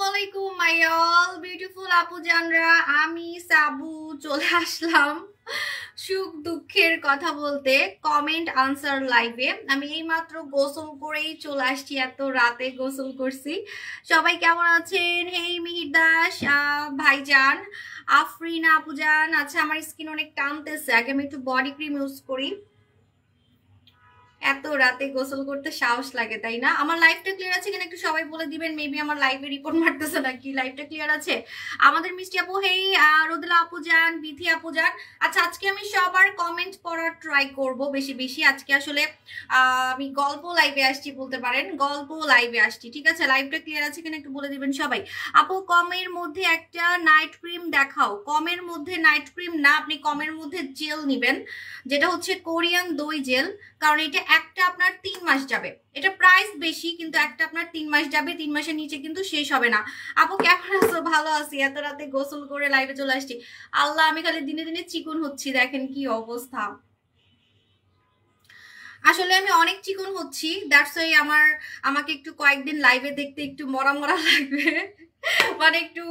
আলাইকুম my all beautiful আপু জানরা, আমি সাবু চলে আসলাম সুখ দুঃখের কথা বলতে কমেন্ট আনসার লাইভে। আমি এইমাত্র গোসল করেই চলে আসছি, এত রাতে গোসল করছি। সবাই কেমন আছেন? হেই মিহির দাস ভাইজান, আফরিনা আপুজান। আচ্ছা, আমার স্কিন অনেক টানতেছে, আগে আমি একটু বডি ক্রিম ইউজ করি। এত রাতে গোসল করতে সাহস লাগে, তাই না? আমার লাইভটা ক্লিয়ার আছে কিনা একটু সবাই বলে দিবেন। মেবি আমার লাইভে রিপোর্ট মারতেছে নাকি। লাইভটা ক্লিয়ার আছে? আমাদের মিষ্টি আপু হেই, রোদেলা আপু যান, বিথি আপু যান। আচ্ছা, আজকে আমি সবার কমেন্ট পড়ার ট্রাই করব বেশি বেশি। আজকে আসলে আমি গল্প লাইভে আসছি বলতে পারেন, গল্প লাইভে আসছি। ঠিক আছে, লাইভটা ক্লিয়ার আছে কিনা একটু বলে দিবেন সবাই। আপু কমের মধ্যে একটা নাইট ক্রিম দেখাও। কমের মধ্যে নাইট ক্রিম না, আপনি কমের মধ্যে জেল নিবেন, যেটা হচ্ছে কোরিয়ান দই জেল। কারণ এটা একটা আপনার 3 মাস যাবে। এটা প্রাইস বেশি, কিন্তু একটা আপনার 3 মাস যাবে। 3 মাসের নিচে কিন্তু শেষ হবে না। আপু কেমন আছো? ভালো আছি, এত রাতে গোসল করে লাইভে চলে আসছি। আল্লাহ, আমি খালি দিনে দিনে চিকন হচ্ছি, দেখেন কি অবস্থা। আসলে আমি অনেক চিকন হচ্ছি, দ্যাটস ওয়াই আমাকে একটু কয়েকদিন লাইভে দেখতে একটু মরা মরা লাগবে। মানে একটু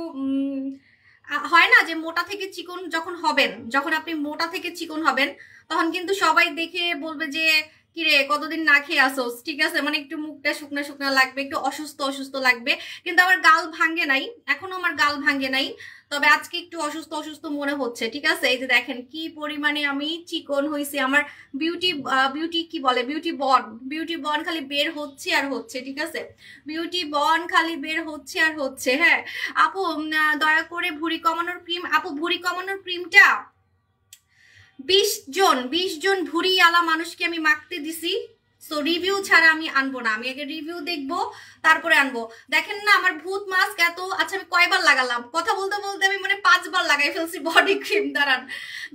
হয় না যে মোটা থেকে চিকন যখন হবেন, যখন আপনি মোটা থেকে চিকন হবেন তখন কিন্তু সবাই দেখে বলবে যে কিরে কতদিন না খেয়ে আসোস। ঠিক আছে, মানে একটু মুখটা শুকনা শুকনা লাগবে, একটু অসুস্থ অসুস্থ লাগবে। কিন্তু আমার গাল ভাঙ্গে নাই, এখনো আমার গাল ভাঙ্গে নাই, তবে আজকে একটু অসুস্থ অসুস্থ মনে হচ্ছে। ঠিক আছে, এই যে দেখেন কি পরিমাণে আমি চিকন হয়েছি। আমার বিউটি কি বলে, বিউটি বন খালি বের হচ্ছে আর হচ্ছে। ঠিক আছে, বিউটি বন খালি বের হচ্ছে আর হচ্ছে। হ্যাঁ আপু, দয়া করে ভুঁড়ি কমানোর ক্রিম। আপু ভুঁড়ি কমানোর ক্রিমটা 20 জন ভুঁড়ি আলা মানুষকে আমি মাখতে দিছি। সো রিভিউ ছাড়া আমি আনবো না, আমি আগে রিভিউ দেখবো তারপরে আনবো। দেখেন না আমার ভূত মাস্ক এত। আচ্ছা, আমি কয়বার লাগালাম, কথা বলতে বলতে আমি মানে 5 বার লাগাই ফেলছি বডি ক্রিম। দাঁড়ান,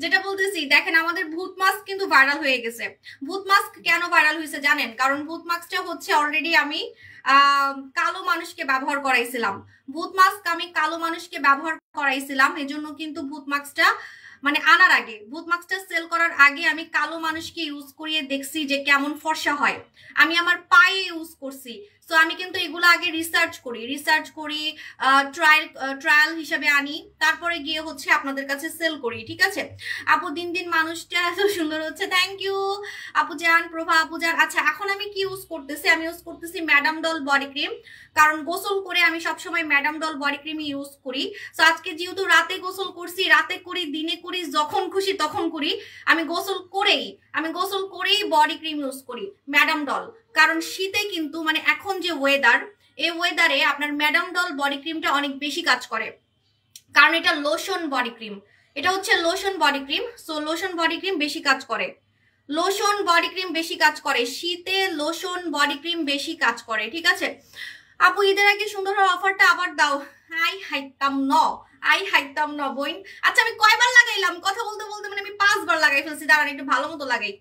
যেটা বলতেছি, দেখেন আমাদের ভূত মাস্ক কিন্তু ভাইরাল হয়ে গেছে। ভূত মাস্ক কেন ভাইরাল হয়েছে জানেন? কারণ ভূত মাস্কটা হচ্ছে অলরেডি আমি কালো মানুষকে ব্যবহার করাইছিলাম। ভূত মাস্ক আমি কালো মানুষকে ব্যবহার করাইছিলাম, এজন্য কিন্তু ভূত মাস্কটা মানে আনার আগে, ভূত মাস্কটা সেল করার আগে আমি কালো মানুষকে ইউজ করিয়ে দেখছি যে কেমন ফর্সা হয়। আমি আমার পায়ে ইউজ করছি। সো আমি কিন্তু এগুলো আগে রিসার্চ করি, ট্রায়াল হিসেবে আনি, তারপরে গিয়ে হচ্ছে আপনাদের কাছে সেল করি। ঠিক আছে আপু, দিন দিন মানুষটা এত সুন্দর হচ্ছে। থ্যাংক ইউ আপু জান, প্রভা আপু জান। আচ্ছা, এখন আমি কি ইউজ করতেছি? আমি ইউজ করতেছি ম্যাডাম ডল বডি ক্রিম, কারণ গোসল করে আমি সবসময় madam doll body cream use করি। সো আজকে যেহেতু রাতে গোসল করছি, রাতে করি, দিনে করি, যখন খুশি তখন করি, আমি গোসল করেই বডি ক্রিম ইউজ করি ম্যাডাম ডল। কারণ শীতে কিন্তু মানে এখন যে ওয়েদার, এই ওয়েদারে আপনার ম্যাডাম ডল বডি ক্রিমটা অনেক বেশি কাজ করে, কারণ এটা লোশন বডি ক্রিম, এটা হচ্ছে lotion body cream. So lotion body cream বেশি কাজ করে, লোশন বডি ক্রিম বেশি কাজ করে শীতে, লোশন বডি ক্রিম বেশি কাজ করে। ঠিক আছে আপু, ঈদের আগে সুন্দর অফারটা আবার দাও। আই হাইতাম ন বইন। আচ্ছা, আমি কয়বার লাগাইলাম, কথা বলতে বলতে মানে আমি 5 বার লাগাই ফেলছি। দাঁড়ান একটু ভালো মতো লাগাই।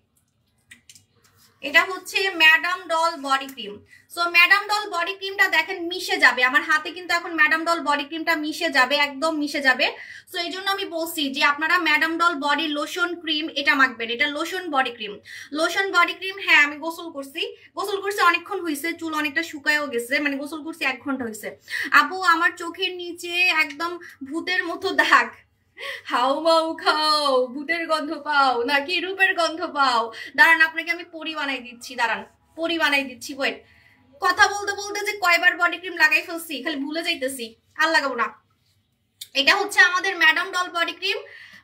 এটা হচ্ছে madam doll body cream. So madam doll body ক্রিমটা দেখেন মিশে যাবে আমার হাতে, কিন্তু এখন ম্যাডাম ডল বডি ক্রিমটা মিশে যাবে, একদম মিশে যাবে। সো এই জন্য আমি বলছি যে আপনারা madam doll body lotion cream এটা মাখবেন, এটা lotion body cream. Lotion body cream, হ্যাঁ আমি গোসল করছি অনেকক্ষণ হয়েছে, চুল অনেকটা শুকায়ও গেছে, মানে গোসল করছি 1 ঘন্টা হয়েছে। আপু আমার চোখের নিচে একদম ভূতের মতো দাগ, হাউ মাউ খাও, ভূতের গন্ধ পাও নাকি রূপের গন্ধ পাও? দাঁড়ান আপনাকে আমি পরি বানাই দিচ্ছি, ওয়েট। কথা বলতে বলতে যে কয়বার বডি ক্রিম লাগাই ফেলছি, খালি ভুলে যাইতেছি, আর লাগাবো না। এটা হচ্ছে আমাদের madam doll body cream.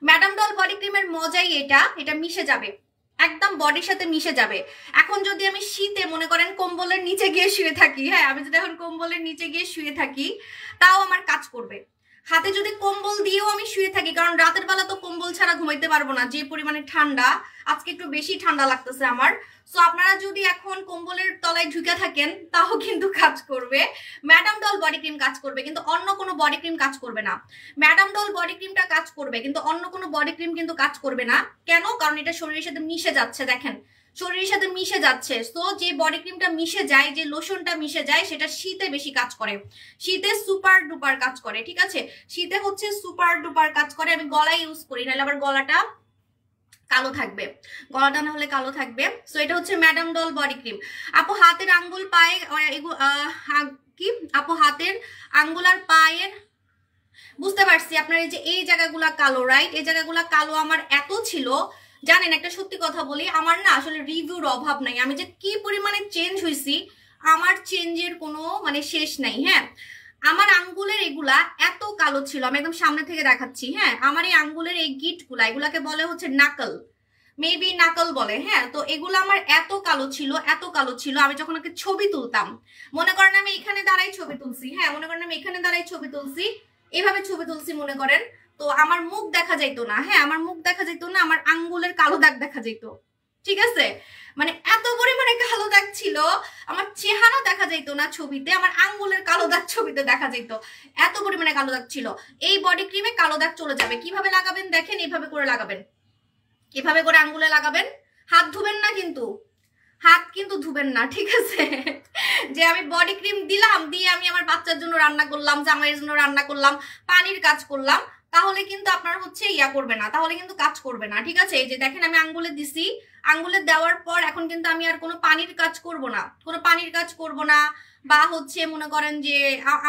Madam doll body ক্রিমের মজাই এটা মিশে যাবে, একদম বডির সাথে মিশে যাবে। এখন যদি আমি শীতে মনে করেন কম্বলের নিচে গিয়ে শুয়ে থাকি, হ্যাঁ আমি যদি এখন কম্বলের নিচে গিয়ে শুয়ে থাকি, তাও আমার কাজ করবে। হাতে যদি কম্বল দিয়েও আমি শুয়ে থাকি, কারণ রাতের বেলা তো কম্বল ছাড়া ঘুমাইতে পারবো না, যে পরিমাণে ঠান্ডা, আজকে একটু বেশি ঠান্ডা লাগতেছে আমার। সো আপনারা যদি এখন কম্বলের তলায় ঢুকে থাকেন তাও কিন্তু কাজ করবে, ম্যাডাম ডল বডি ক্রিম কাজ করবে, কিন্তু অন্য কোনো বডি ক্রিম কাজ করবে না। ম্যাডাম ডল বডি ক্রিমটা কাজ করবে, কিন্তু অন্য কোনো বডি ক্রিম কিন্তু কাজ করবে না। কেন? কারণ এটা শরীরের সাথে মিশে যাচ্ছে, দেখেন শরীরের সাথে মিশে যাচ্ছে। তো যে বডি ক্রিমটা মিশে যায়, যে লোশনটা মিশে যায়, সেটা শীতে বেশি কাজ করে, শীতে সুপার ডুপার কাজ করে। ঠিক আছে, শীতে হচ্ছে সুপার ডুপার কাজ করে। আমি গলায় ইউজ করি, নাহলে আবার গলাটা কালো থাকবে, গলাটা না হলে কালো থাকবে। সো এটা হচ্ছে ম্যাডাম ডল বডি ক্রিম। আপু হাতের আঙ্গুল, পায়ে কি আপু হাতের আঙ্গুলার পায়ের, বুঝতে পারছি আপনার এই যে এই জায়গাগুলা কালো, রাইট? এই জায়গাগুলা কালো আমার এত ছিল, জানেন একটা সত্যি কথা বলি, আমার না আসলে রিভিউর অভাব নাই। আমি যে কি পরিমাণে চেঞ্জ হয়েছি, আমার চেঞ্জের কোনো মানে শেষ নাই। হ্যাঁ, আমার আঙ্গুলের এগুলা এত কালো ছিল, আমি একদম সামনে থেকে দেখাচ্ছি। হ্যাঁ, আমার এই আঙ্গুলের এই গিটগুলা, এগুলাকে বলে হচ্ছে নাকল, মেবি নাকল বলে। হ্যাঁ, তো এগুলো আমার এত কালো ছিল, এত কালো ছিল, আমি যখন ওকে ছবি তুলতাম, মনে করেন আমি এখানে দাঁড়াই ছবি তুলছি, হ্যাঁ মনে করেন আমি এখানে দাঁড়াই ছবি তুলছি, এভাবে ছবি তুলছি মনে করেন, তো আমার মুখ দেখা যাইতো না। হ্যাঁ, আমার মুখ দেখা যাইতো না, আমার আঙ্গুলের কালো দাগ দেখা যাইতো। ঠিক আছে, মানে এত পরিমাণে কালো দাগ ছিল, আমার চেহারা দেখা যাইতো না ছবিতে, আমার আঙ্গুলের কালো দাগ ছবিতে দেখা যাইতো, এত পরিমাণে কালো দাগ ছিল। এই বডি ক্রিমে কালো দাগ চলে যাবে। কিভাবে লাগাবেন দেখেন, এইভাবে করে লাগাবেন, এভাবে করে আঙ্গুলে লাগাবেন, হাত ধুবেন না কিন্তু, হাত কিন্তু ধুবেন না, ঠিক আছে? যে আমি বডি ক্রিম দিলাম, দিয়ে আমি আমার বাচ্চার জন্য রান্না করলাম, জামাইয়ের জন্য রান্না করলাম, পানির কাজ করলাম, তাহলে কিন্তু আপনার হচ্ছে ইয়া করবে না, তাহলে কিন্তু কাজ করবে না। ঠিক আছে, এই যে দেখেন আমি আঙ্গুলে দিছি, আঙ্গুলে দেওয়ার পর এখন কিন্তু আমি আর কোনো পানির কাজ করব না, কোনো পানির কাজ করব না, বা হচ্ছে মনে করেন যে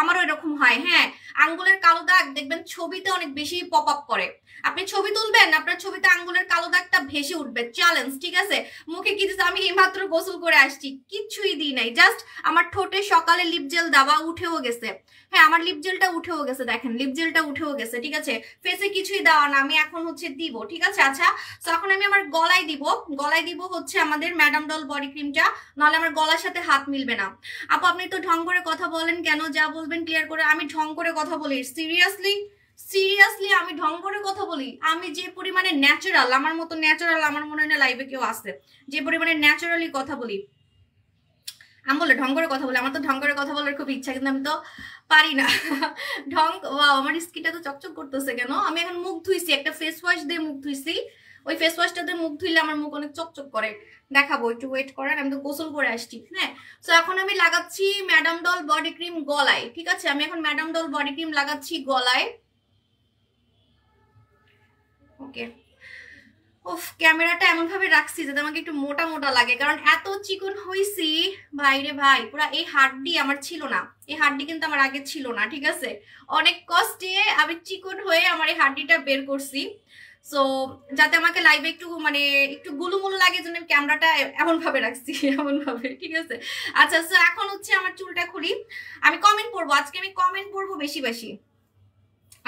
আমারও এরকম হয়। হ্যাঁ, আঙ্গুলের কালো দাগ দেখবেন ছবিতে অনেক বেশি পপ আপ করে। আপনি ছবি তুলবেন, আপনার ছবিতে আঙ্গুলের কালো দাগটা ভেসে উঠবে, চ্যালেঞ্জ। ঠিক আছে, মুখে কি দিচ্ছে, আমি এইমাত্র গোসল করে আসছি, কিচ্ছুই দিই নাই, জাস্ট আমার ঠোঁটে সকালে লিপ জেল দেওয়া উঠেও গেছে। হ্যাঁ, আমার লিপ জেলটা উঠেও গেছে, দেখেন লিপ জেলটা উঠেও গেছে। ঠিক আছে, ফেসে কিছুই দেওয়া না, আমি এখন হচ্ছে দিব। ঠিক আছে, আচ্ছা তো এখন আমি আমার গলায় দিব, গলায় দিব হচ্ছে আমাদের ম্যাডাম ডল বডি ক্রিমটা, নাহলে আমার গলার সাথে হাত মিলবে না। আপু আপনি তো ঢং করে কথা বলেন কেন, যা বলবেন ক্লিয়ার করে। আমি ঢং করে কথা বলি? সিরিয়াসলি সিরিয়াসলি আমি ঢং করে কথা বলি? আমি যে পরিমাণে ন্যাচারাল, আমার মতো ন্যাচারাল আমার মনে হয় না লাইভে কেউ আসছে, যে পরিমাণে ন্যাচারালি কথা বলি। আমি বলে ঢং করে কথা বলি, আমার তো ঢং করে কথা বলার খুব ইচ্ছা, কিন্তু আমি তো পারি না। ঢং, আমার স্কিনটা তো চকচক করতেছে কেন? আমি এখন মুখ ধুইছি, একটা ফেস ওয়াশ দিয়ে মুখ ধুইছি, ওই ফেস ওয়াশটা দিয়ে মুখ ধুইলে আমার মুখ অনেক চকচক করে, দেখাবো, একটু ওয়েট করেন, আমি তো গোসল করে আসছি। হ্যাঁ, তো এখন আমি লাগাচ্ছি ম্যাডাম ডল বডি ক্রিম গলায়। ঠিক আছে, আমি এখন ম্যাডাম ডল বডি ক্রিম লাগাচ্ছি গলায়। ওকে, ওফ, ক্যামেরাটা এমন ভাবে রাখছি যাতে আমাকে একটু মোটা মোটা লাগে, কারণ এত চিকন হইছি ভাই রে ভাই, পুরা এই হাড্ডি আমার ছিল না, এই হাড্ডি কিন্তু আমার আগে ছিল না। ঠিক আছে, অনেক কষ্টে আমি চিকন হয়ে আমার এই হাড্ডিটা বের করছি। সো যাতে আমাকে লাইভে একটু মানে একটু গুলুমুলু লাগে, জন্য ক্যামেরাটা এমন ভাবে রাখছি, এমন ভাবে। ঠিক আছে, আচ্ছা সো এখন হচ্ছে আমার চুলটা খুলি, আমি কমেন্ট পড়বো আজকে, আমি কমেন্ট পড়বো বেশি বেশি,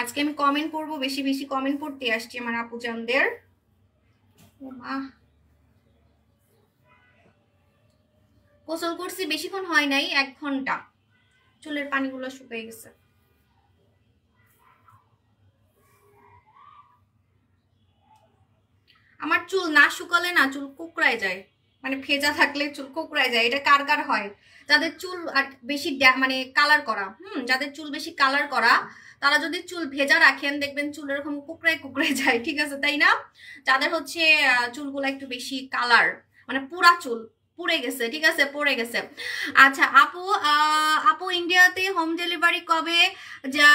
আজকে আমি কমেন্ট পড়বো বেশি বেশি, কমেন্ট পড়তে আসছি আমার আপুজানদের। গোসল করছি বেশিক্ষণ হয় নাই, 1 ঘন্টা, চুলের পানিগুলো শুকিয়ে গেছে। আমার চুল না শুকালে না চুল কুকড়ায় যায়, মানে ভেজা থাকলে চুল কুকড়ায় যায়। এটা কার কার হয়? যাদের চুল আর বেশি মানে কালার করা, যাদের চুল বেশি কালার করা, তারা যদি চুল ভেজা রাখেন দেখবেন চুল এরকম কুকড়ায় কুকড়ায় যায়। ঠিক আছে, তাই না? যাদের হচ্ছে চুলগুলো একটু বেশি কালার, মানে পুরা চুল পুড়ে গেছে, ঠিক আছে, পড়ে গেছে। আচ্ছা আপু, আপু ইন্ডিয়াতে হোম ডেলিভারি কবে যা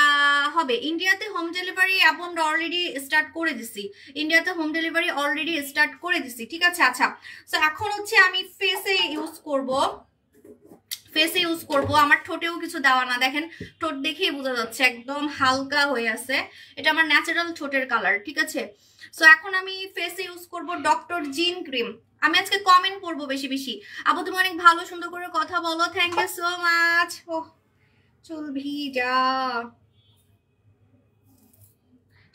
হবে? ইন্ডিয়াতে হোম ডেলিভারি আপু আমরা অলরেডি স্টার্ট করে দিছি, ইন্ডিয়াতে হোম ডেলিভারি অলরেডি স্টার্ট করে দিছি। ঠিক আছে, আচ্ছা তো এখন হচ্ছে আমি ফেসে ইউজ করব, ফেসে ইউজ করব, আমার ঠোঁটেও কিছু দেওয়া না, দেখেন ঠোঁট দেখেই বোঝা যাচ্ছে একদম হালকা হয়ে আছে, এটা আমার ন্যাচারাল ঠোঁটের কালার। ঠিক আছে, সো এখন আমি ফেসে ইউজ করব ডক্টর জিন ক্রিম। আমি আজকে কমেন্ট পড়বো বেশি বেশি। আপু তুমি অনেক ভালো সুন্দর করে কথা বলো, থ্যাংক ইউ সো মাচ। ও চুল ভিজা,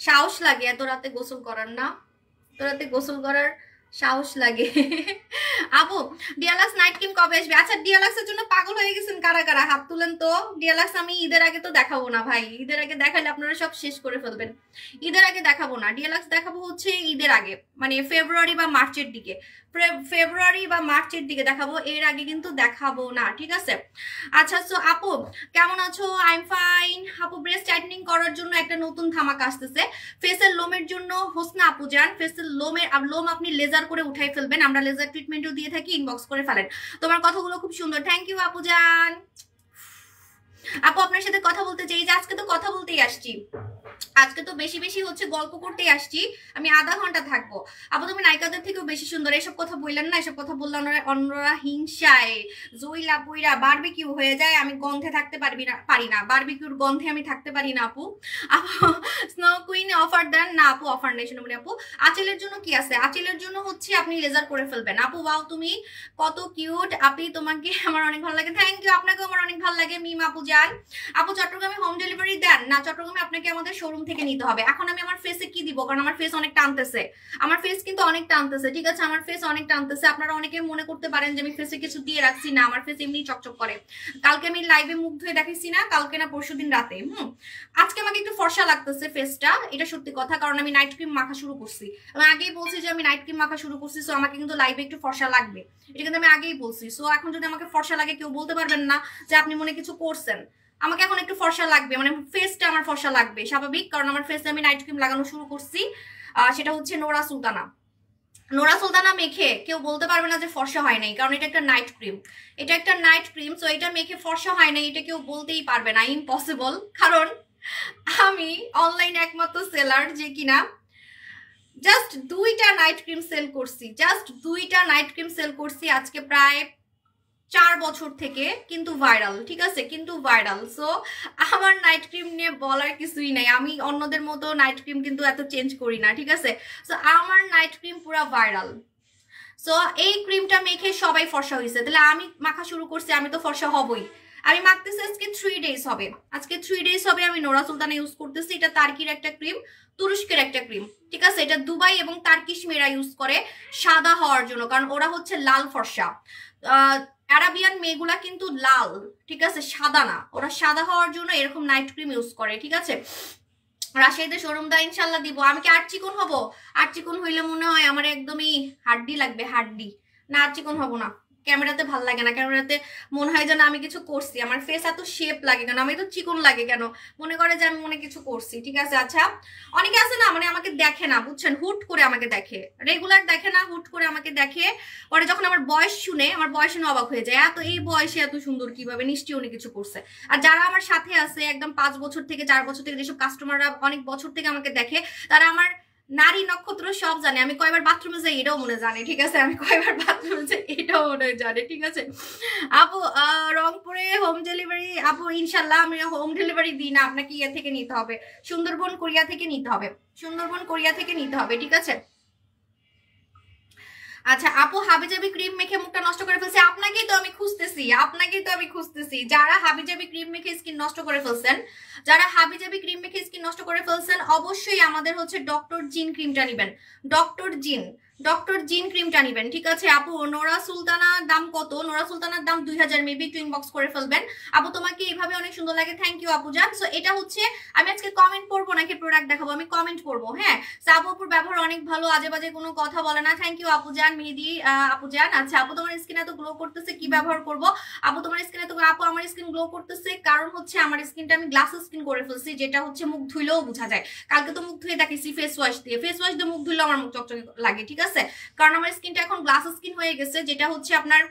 সাহস লাগে এত রাতে গোসল করার, না এত রাতে গোসল করার সাহস লাগে। আপু ডিয়ালাক্স নাইট ক্রিম কবে আসবে? আচ্ছা ডিয়ালাক্সের জন্য পাগল হয়ে গেছেন কারা কারা, হাত তুলেন তো। ডিয়ালাক্স আমি ঈদের আগে তো দেখাবো না ভাই, ঈদের আগে দেখালে আপনারা সব শেষ করে ফেলবেন, ঈদের আগে দেখাবো না। ডিয়ালাক্স দেখাবো হচ্ছে ঈদের আগে, মানে ফেব্রুয়ারি বা মার্চের দিকে, ফেব্রুয়ারি বা মার্চের দিকে দেখাবো, এর আগে কিন্তু দেখাবো না। ঠিক আছে, আচ্ছা সো আপু কেমন আছো? I am fine. আপু ব্রেস্ট টাইটেনিং করার জন্য একটা নতুন ধামাকা আসতেছে, ফেসের লোমের জন্য হোসনা আপু যান, ফেসের লোম আপনি লেজার করে উঠাই ফেলবেন, আমরা লেজার ট্রিটমেন্টও দিয়ে থাকি, ইনবক্স করে ফেলেন। তোমার কথাগুলো খুব সুন্দর, থ্যাংক ইউ আপু যান। আপু আপনার সাথে কথা বলতে চাই, যে আজকে তো কথা বলতেই আসছি, আজকে তো বেশি বেশি হচ্ছে গল্প করতেই আসছি, আমি আধা ঘন্টা থাকবো। আপু তুমি নায়িকাদের থেকেও বেশি সুন্দর, এসব কথা বললেন না, এসব কথা বললে অন্যরা হিংসায় জইলা পুইরা বারবিকিউ হয়ে যায়, আমি গন্ধে থাকতে পারি না, বারবিকিউর গন্ধে আমি থাকতে পারি না আপু। আপু স্নো কুইন অফার দেন না আপু, অফার নেই শুনে আপু। আঁচলের জন্য কি আছে? আঁচলের জন্য হচ্ছে আপনি লেজার করে ফেলবেন আপু। ওয়াও তুমি কত কিউট আপি, তোমাকে আমার অনেক ভালো লাগে। থ্যাংক ইউ, আপনাকেও আমার অনেক ভালো লাগে মিম আপু যান। আপু চট্টগ্রামে হোম ডেলিভারি দেন না? চট্টগ্রামে আপনাকে আমাদের শোরুম থেকে নিতে হবে। এখন আমি আমার ফেসে কি দিব, কারণ আমার ফেস অনেক টানতেছে, আমার ফেস কিন্তু অনেক টানতেছে, ঠিক আছে আমার ফেস অনেক টানতেছে। আপনারা অনেকে মনে করতে পারেন যে আমি ফেসে কিছু দিয়ে রাখছি, না আমার ফেস এমনি চকচক করে। কালকে আমি লাইভে মুখ ধুয়ে দেখাইছি না, কালকে না পরশুদিন রাতে। আজকে আমাকে একটু ফর্সা লাগতেছে ফেসটা, এটা সত্যি কথা, কারণ আমি নাইট ক্রিম মাখা শুরু করছি। আমি আগেই বলছি যে আমি নাইট ক্রিম মাখা শুরু করছি, সো আমাকে কিন্তু লাইভে একটু ফর্সা লাগবে, এটা কিন্তু আমি আগেই বলছি। সো এখন যদি আমাকে ফর্সা লাগে কেউ বলতে পারবেন না যে আপনি মনে কিছু করছেন। আমাকে এখন একটু ফর্সা লাগবে, মানে ফেসটা আমার ফর্সা লাগবে স্বাভাবিক, কারণ আমার ফেসে আমি নাইট ক্রিম লাগানো শুরু করছি। সেটা হচ্ছে নোরা সুলতানা। নোরা সুলতানা মেখে কেউ বলতে পারবে না যে ফর্সা হয় নাই, কারণ এটা একটা নাইট ক্রিম, এটা একটা নাইট ক্রিম। সো এটা মেখে ফর্সা হয় নাই এটা কেউ বলতেই পারবে না, ইম্পসিবল। কারণ আমি অনলাইনে একমাত্র সেলার যে কিনা জাস্ট 2টা নাইট ক্রিম সেল করছি, জাস্ট 2টা নাইট ক্রিম সেল করছি আজকে প্রায় 4 বছর থেকে, কিন্তু ভাইরাল, ঠিক আছে, কিন্তু ভাইরাল। সো আমার নাইট ক্রিম নিয়ে বলার কিছুই নাই, আমি অন্যদের মতো নাইট ক্রিম কিন্তু এত চেঞ্জ করি না, ঠিক আছে। সো আমার নাইট ক্রিম পুরো ভাইরাল। সো এই ক্রিমটা মেখে সবাই ফর্সা হয়েছে, তাহলে আমি মাখা শুরু করছি, আমি তো ফর্সা হবই। আমি মাখতেছি আজকে 3 ডেজ হবে, আজকে 3 ডেজ হবে আমি নোরা সুলতানা ইউজ করতেছি। এটা তার্কির একটা ক্রিম, তুরস্কের একটা ক্রিম, ঠিক আছে। এটা দুবাই এবং তার্কিশ মেয়েরা ইউজ করে সাদা হওয়ার জন্য, কারণ ওরা হচ্ছে লাল ফর্সা। আরাবিয়ান মেয়েগুলা কিন্তু লাল, ঠিক আছে, সাদা না, ওরা সাদা হওয়ার জন্য এরকম নাইট ক্রিম ইউজ করে, ঠিক আছে। রাজশাহীতে শোরুম দা ইনশাল্লাহ দিব। আমি কি আর চিকন হবো? আর চিকন হইলে মনে হয় আমার একদমই হাড্ডি লাগবে, হাড্ডি। না আর চিকন হবো না, ক্যামেরাতে ভাল লাগে না, ক্যামেরাতে মনে হয় যেন আমি কিছু করছি, আমার ফেস এত শেপ লাগে কেন, আমি তো চিকন লাগে কেন, মনে করে যে আমি মনে কিছু করছি, ঠিক আছে। আচ্ছা অনেকে আছে না, মানে আমাকে দেখে না, বুঝছেন, হুট করে আমাকে দেখে, রেগুলার দেখে না, হুট করে আমাকে দেখে, পরে যখন আমার বয়স শুনে, আমার বয়স শুনে অবাক হয়ে যায়, এত এই বয়সে এত সুন্দর কিভাবে, নিশ্চয়ই উনি কিছু করছে। আর যারা আমার সাথে আছে একদম 5 বছর থেকে 4 বছর থেকে, যেসব কাস্টমাররা অনেক বছর থেকে আমাকে দেখে, তারা আমার নারী নক্ষত্র সব জানে, আমি কয়বার বাথরুমে যাই এটাও মনে জানে, ঠিক আছে, আমি কয়বার বাথরুমে যাই এটাও মনে জানে, ঠিক আছে। আপু রংপুরে হোম ডেলিভারি, আপু ইনশাল্লাহ আমি হোম ডেলিভারি দিই না, আপনাকে ইয়ে থেকে নিতে হবে, সুন্দরবন কোরিয়া থেকে নিতে হবে, সুন্দরবন কোরিয়া থেকে নিতে হবে, ঠিক আছে। আচ্ছা আপু হাবিজাবি ক্রিম মেখে মুখটা নষ্ট করে ফেলছে, আপনাকেই তো আমি খুঁজতেছি, আপনাকেই তো আমি খুঁজতেছি। যারা হাবিজাবি ক্রিম মেখে স্কিন নষ্ট করে ফেলছেন, যারা হাবিজাবি ক্রিম মেখে স্কিন নষ্ট করে ফেলছেন, অবশ্যই আমাদের হচ্ছে ডক্টর জিন ক্রিমটা নেবেন, ডক্টর জিন ক্রিমটা নেবেন, ঠিক আছে। আপু নোরা সুলতানার দাম কত? নোরা সুলতানার দাম 2000, মেবি একটু ইনবক্স করে ফেলবেন। আপু তোমাকে এইভাবে অনেক সুন্দর লাগে, থ্যাংক ইউ আপু জান। সো এটা হচ্ছে আমি আজকে কমেন্ট পড়বো নাকি প্রোডাক্ট দেখাবো, আমি কমেন্ট পড়বো, হ্যাঁ। আপু আপুর ব্যবহার অনেক ভালো, আজে বাজে কোনো কথা বলে না, থ্যাংক ইউ আপু জান, মেহেদি আপু জান। আচ্ছা আপু তোমার স্কিন এত গ্লো করতেছে, কি ব্যবহার করবো? আপু তোমার স্কিন এত, আপু আমার স্কিন গ্লো করতেছে কারণ হচ্ছে আমার স্কিনটা আমি গ্লাস স্কিন করে ফেলছি, যেটা হচ্ছে মুখ ধুইলেও বোঝা যায়। কালকে তো মুখ ধুয়ে দেখেছি ফেস ওয়াশ দিয়ে, ফেস ওয়াশ দিয়ে মুখ ধুইলেও আমার মুখ চকচকে লাগে, ঠিক আছে, কারণ আমার স্কিনটা এখন গ্লাস স্কিন হয়ে গেছে, যেটা হচ্ছে আপনার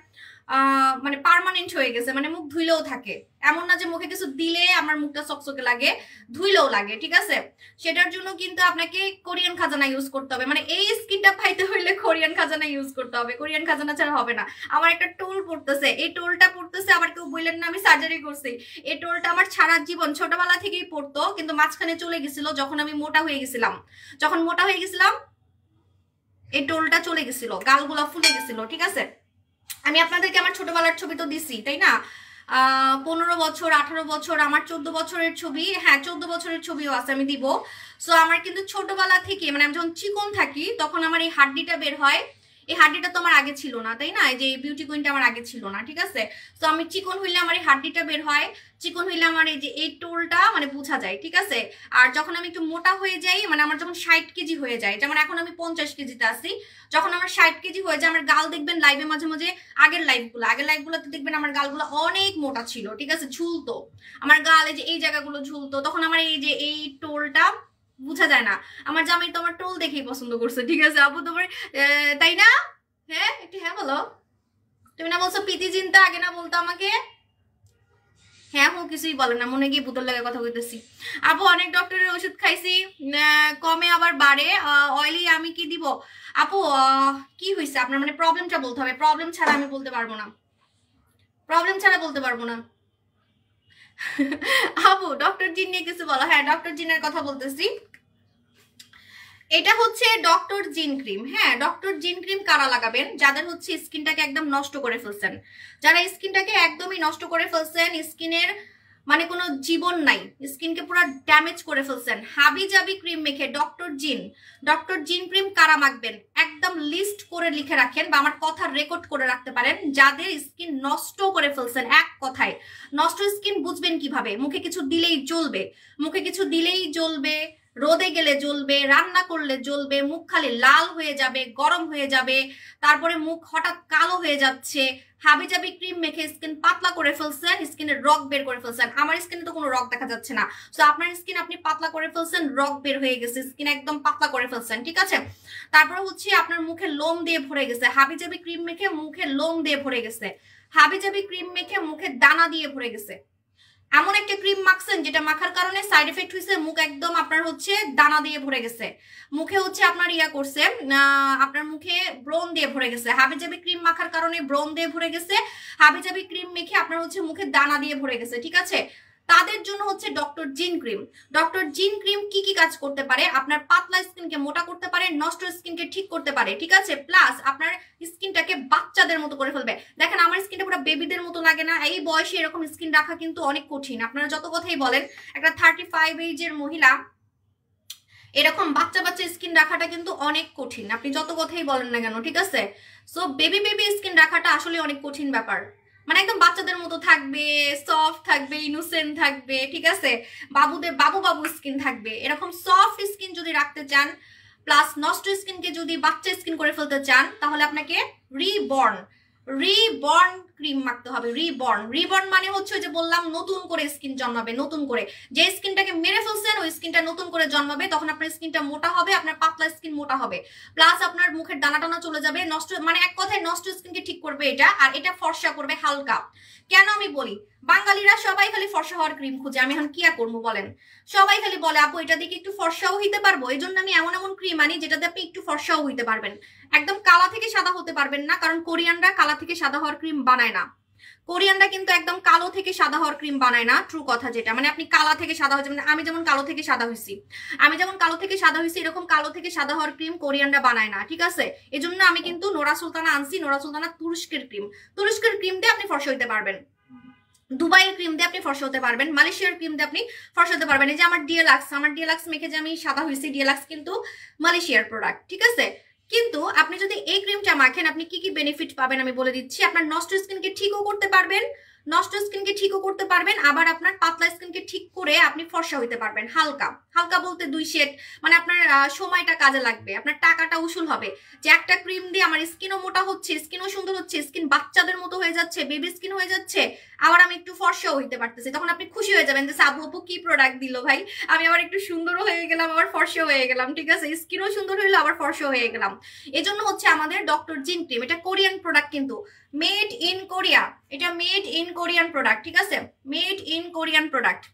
মানে পার্মানেন্ট হয়ে গেছে, মানে মুখ ধুইলেও থাকে, এমন না যে মুখে কিছু দিলে আমার মুখটা চকচকে লাগে, ধুইলেও লাগে, ঠিক আছে। সেটার জন্য কিন্তু আপনাকে কোরিয়ান খাজানা ইউজ করতে হবে, মানে এই স্কিনটা পাইতে হইলে কোরিয়ান খাজানা ইউজ করতে হবে, কোরিয়ান খাজানা ছাড়া হবে না। আমার একটা টোল পড়তেছে, এই টোলটা পড়তেছে, আবার কেউ বললেন না আমি সার্জারি করছি, এই টোলটা আমার সারা জীবন ছোটবেলা থেকেই পড়তো, কিন্তু মাঝখানে চলে গেছিল যখন আমি মোটা হয়ে গেছিলাম, যখন মোটা হয়ে গেছিলাম এই টোলটা চলে গেছিল, গালগুলা ফুলে গেছিল, ঠিক আছে। আমি আপনাদেরকে আমার ছোটবেলার ছবি তো দিছি, তাই না, 15 বছর 18 বছর, আমার 14 বছরের ছবি, হ্যাঁ 14 বছরের ছবিও আছে, আমি দিব। সো আমার কিন্তু ছোটবেলা থেকে, মানে আমি যখন চিকন থাকি তখন আমার এই হাড্ডিটা বের হয়, এই হাড্ডিটা তো আমার আগে ছিল না, তাই না, এই যে বিউটি কুইনটা আমার আগে ছিল না, ঠিক আছে। তো আমি চিকন হইলে আমার এই হাড্ডিটা বের হয়, চিকন হইলে আমার এই যে এই টোলটা মানে বোঝা যায়, ঠিক আছে। আর যখন আমি একটু মোটা হয়ে যাই, মানে আমার যখন 60 কেজি হয়ে যায়, যেমন এখন আমি 50 কেজিতে আছি, যখন আমার 60 কেজি হয়ে যায় আমার গাল দেখবেন লাইভে মাঝে মাঝে, আগের লাইভগুলোতে দেখবেন আমার গালগুলো অনেক মোটা ছিল, ঠিক আছে, ঝুলতো আমার গাল, এই যে এই জায়গাগুলো ঝুলতো, তখন আমার এই যে এই টোলটা বুঝা যায় না। আমার জামাই তো আমার টোল দেখেই পছন্দ করছে, ঠিক আছে। আপু তোমার তাই না, হ্যাঁ একটু হ্যাঁ বলো, তুমি না বলছো প্রীতি চিন্তা, আগে না বলতো আমাকে, হ্যাঁ হো কিছুই বলে না, মনে গিয়ে ভূতের লাগে কথা কইতেছি। আপু অনেক ডক্টরের ওষুধ খাইছি, কমে আবার বাড়ে, অয়েলি আমি কি দিব? আপু কি হয়েছে আপনার, মানে প্রবলেমটা বলতে হবে, প্রবলেম ছাড়া আমি বলতে পারবো না, প্রবলেম ছাড়া বলতে পারবো না। আপু ডক্টর জিন নিয়ে কিছু বলো। হ্যাঁ ডক্টর জিনের কথা বলতেছি। এটা হচ্ছে ডক্টর জিন ক্রিম। হ্যাঁ ডক্টর জিন ক্রিম কারা লাগাবেন? যাদের হচ্ছে স্কিনটাকে একদম নষ্ট করে ফেলছেন, যারা স্কিনটাকে একদমই নষ্ট করে ফেলছেন, স্কিনের মানে কোনো জীবন নাই, স্কিনকে পুরো ড্যামেজ করে ফেলছেন, হাবি জাবি ক্রিম মেখে ডক্টর জিন ক্রিম কারা মাখবেন একদম লিস্ট করে লিখে রাখেন, বা আমার কথা রেকর্ড করে রাখতে পারেন। যাদের স্কিন নষ্ট করে ফেলছেন, এক কথায় নষ্ট স্কিন বুঝবেন কিভাবে? মুখে কিছু দিলেই জ্বলবে, মুখে কিছু দিলেই জ্বলবে, রোদে গেলে জ্বলবে, রান্না করলে জ্বলবে, মুখ খালি লাল হয়ে যাবে, গরম হয়ে যাবে, তারপরে মুখ হঠাৎ কালো হয়ে যাচ্ছে, হাবিজাবি ক্রিম মেখে স্কিন পাতলা করে ফেলছেন, স্কিনের রগ বের করে ফেলছেন। আমার স্কিনে তো কোনো রগ দেখা যাচ্ছে না, সো আপনার স্কিন আপনি পাতলা করে ফেলছেন, রগ বের হয়ে গেছে, স্কিন একদম পাতলা করে ফেলছেন, ঠিক আছে? তারপরে হচ্ছে আপনার মুখে লোম দিয়ে ভরে গেছে, হাবিজাবি ক্রিম মেখে মুখে লোম দিয়ে ভরে গেছে, হাবিজাবি ক্রিম মেখে মুখে দানা দিয়ে ভরে গেছে। এমন একটা ক্রিম মাখছেন যেটা মাখার কারণে সাইড এফেক্ট হয়েছে, মুখ একদম আপনার হচ্ছে দানা দিয়ে ভরে গেছে, মুখে হচ্ছে আপনার ইয়া করছে, আপনার মুখে ব্রণ দিয়ে ভরে গেছে, হাবিজাবি ক্রিম মাখার কারণে ব্রণ দিয়ে ভরে গেছে, হাবিজাবি ক্রিম মেখে আপনার হচ্ছে মুখে দানা দিয়ে ভরে গেছে, ঠিক আছে? তাদের জন্য হচ্ছে ডক্টর জিন ক্রিম। ডক্টর জিন ক্রিম কি কি কাজ করতে পারে? আপনার পাতলা স্কিনকে মোটা করতে পারে, নষ্ট স্কিনকে ঠিক করতে পারে, ঠিক আছে? প্লাস আপনার স্কিনটাকে বাচ্চাদের মতো করে ফেলবে। দেখেন আমার স্কিনটা পুরো বেবিদের মতো লাগে না? এই বয়সে এরকম স্কিন রাখা কিন্তু অনেক কঠিন। আপনারা যত কথাই বলেন, একটা 35 এজের মহিলা এরকম বাচ্চা বাচ্চা স্কিন রাখাটা কিন্তু অনেক কঠিন, আপনি যত কথাই বলেন না কেন, ঠিক আছে? সো বেবি স্কিন রাখাটা আসলে অনেক কঠিন ব্যাপার, মানে একদম বাচ্চাদের মতো থাকবে, সফট থাকবে, ইনোসেন্ট থাকবে, ঠিক আছে? বাবু স্কিন থাকবে। এরকম সফট স্কিন যদি রাখতে চান, প্লাস নষ্ট স্কিনকে যদি বাচ্চা স্কিন করে ফেলতে চান, তাহলে আপনাকে রিবর্ন ক্রিম মাখতে হবে। রিবর্ন মানে হচ্ছে যে বললাম নতুন করে স্কিন জন্মাবে, নতুন করে যে স্কিনটাকে মেরে ফেলছেন ওই স্কিনটা নতুন করে জন্মাবে, তখন আপনার স্কিনটা মোটা হবে, আপনার পাতলা স্কিন মোটা হবে, প্লাস আপনার মুখের দানা টানা চলে যাবে, নষ্ট মানে এক কথায় নষ্ট স্কিনকে ঠিক করবে এটা, আর এটা ফর্সা করবে হালকা। কেন আমি বলি, বাঙালিরা সবাই খালি ফর্সা হওয়ার ক্রিম খুঁজে, আমি এখন কি আর করবো বলেন? সবাই খালি বলে আপু এটা দিয়ে একটু ফর্সাও হইতে পারবো, এই জন্য আমি এমন এমন ক্রিম আনি যেটাতে আপনি একটু ফর্সাও হইতে পারবেন, একদম কালা থেকে সাদা হতে পারবেন না, কারণ কোরিয়ানরা কালা থেকে সাদা হওয়ার ক্রিম বানায় না। কোরিয়ানরা কিন্তু একদম কালো থেকে সাদা হওয়ার ক্রিম বানায় না, ট্রু কথা যেটা, মানে আপনি কালা থেকে সাদা হয়েছে, মানে আমি যেমন কালো থেকে সাদা হয়েছি, এরকম কালো থেকে সাদা হওয়ার ক্রিম কোরিয়ানরা বানায় না, ঠিক আছে? এই জন্য আমি কিন্তু নোরা সুলতানা আনছি, নোরা সুলতানা তুরস্কের ক্রিম দিয়ে আপনি ফর্সা হইতে পারবেন, দুবাইয়ের ক্রিম দিয়ে আপনি ফর্সা হতে পারবেন, মালয়েশিয়ার ক্রিম দিয়ে আপনি ফর্সা হতে পারবেন। এই যে আমার ডিএলাক্স মেখে যে আমি সাদা হয়েছি, ডিএলাক্স কিন্তু মালয়েশিয়ার প্রোডাক্ট, ঠিক আছে? কিন্তু আপনি যদি এই ক্রিমটা মাখেন, আপনি কি কি বেনিফিট পাবেন আমি বলে দিচ্ছি। আপনার নষ্ট স্কিনকে ঠিকও করতে পারবেন, আবার আপনার পাতলা স্কিনকে ঠিক করে আপনি ফর্সা হইতে পারবেন, হালকা বলতে 2 শেড, মানে আপনার সময়টা কাজে লাগবে, আপনার টাকাটা উসুল হবে, যে একটা ক্রিম দিয়ে আমার স্কিনও মোটা হচ্ছে, স্কিনও সুন্দর হচ্ছে, স্কিন বাচ্চাদের মতো হয়ে যাচ্ছে, বেবি স্কিন হয়ে যাচ্ছে, আবার আমি একটু ফর্সাও হইতে পারতেছি, তখন আপনি খুশি হয়ে যাবেন যে সাবু আপু কি প্রোডাক্ট দিল ভাই, আমি আবার একটু সুন্দরও হয়ে গেলাম, আবার ফর্সাও হয়ে গেলাম, ঠিক আছে? স্কিনও সুন্দর হইলো, আবার ফর্সাও হয়ে গেলাম। এজন্য হচ্ছে আমাদের ডক্টর জিন ক্রিম, এটা কোরিয়ান প্রোডাক্ট, কিন্তু মেড ইন কোরিয়া, এটা মেড ইন কোরিয়ান প্রোডাক্ট, ঠিক আছে? Made in Korean product.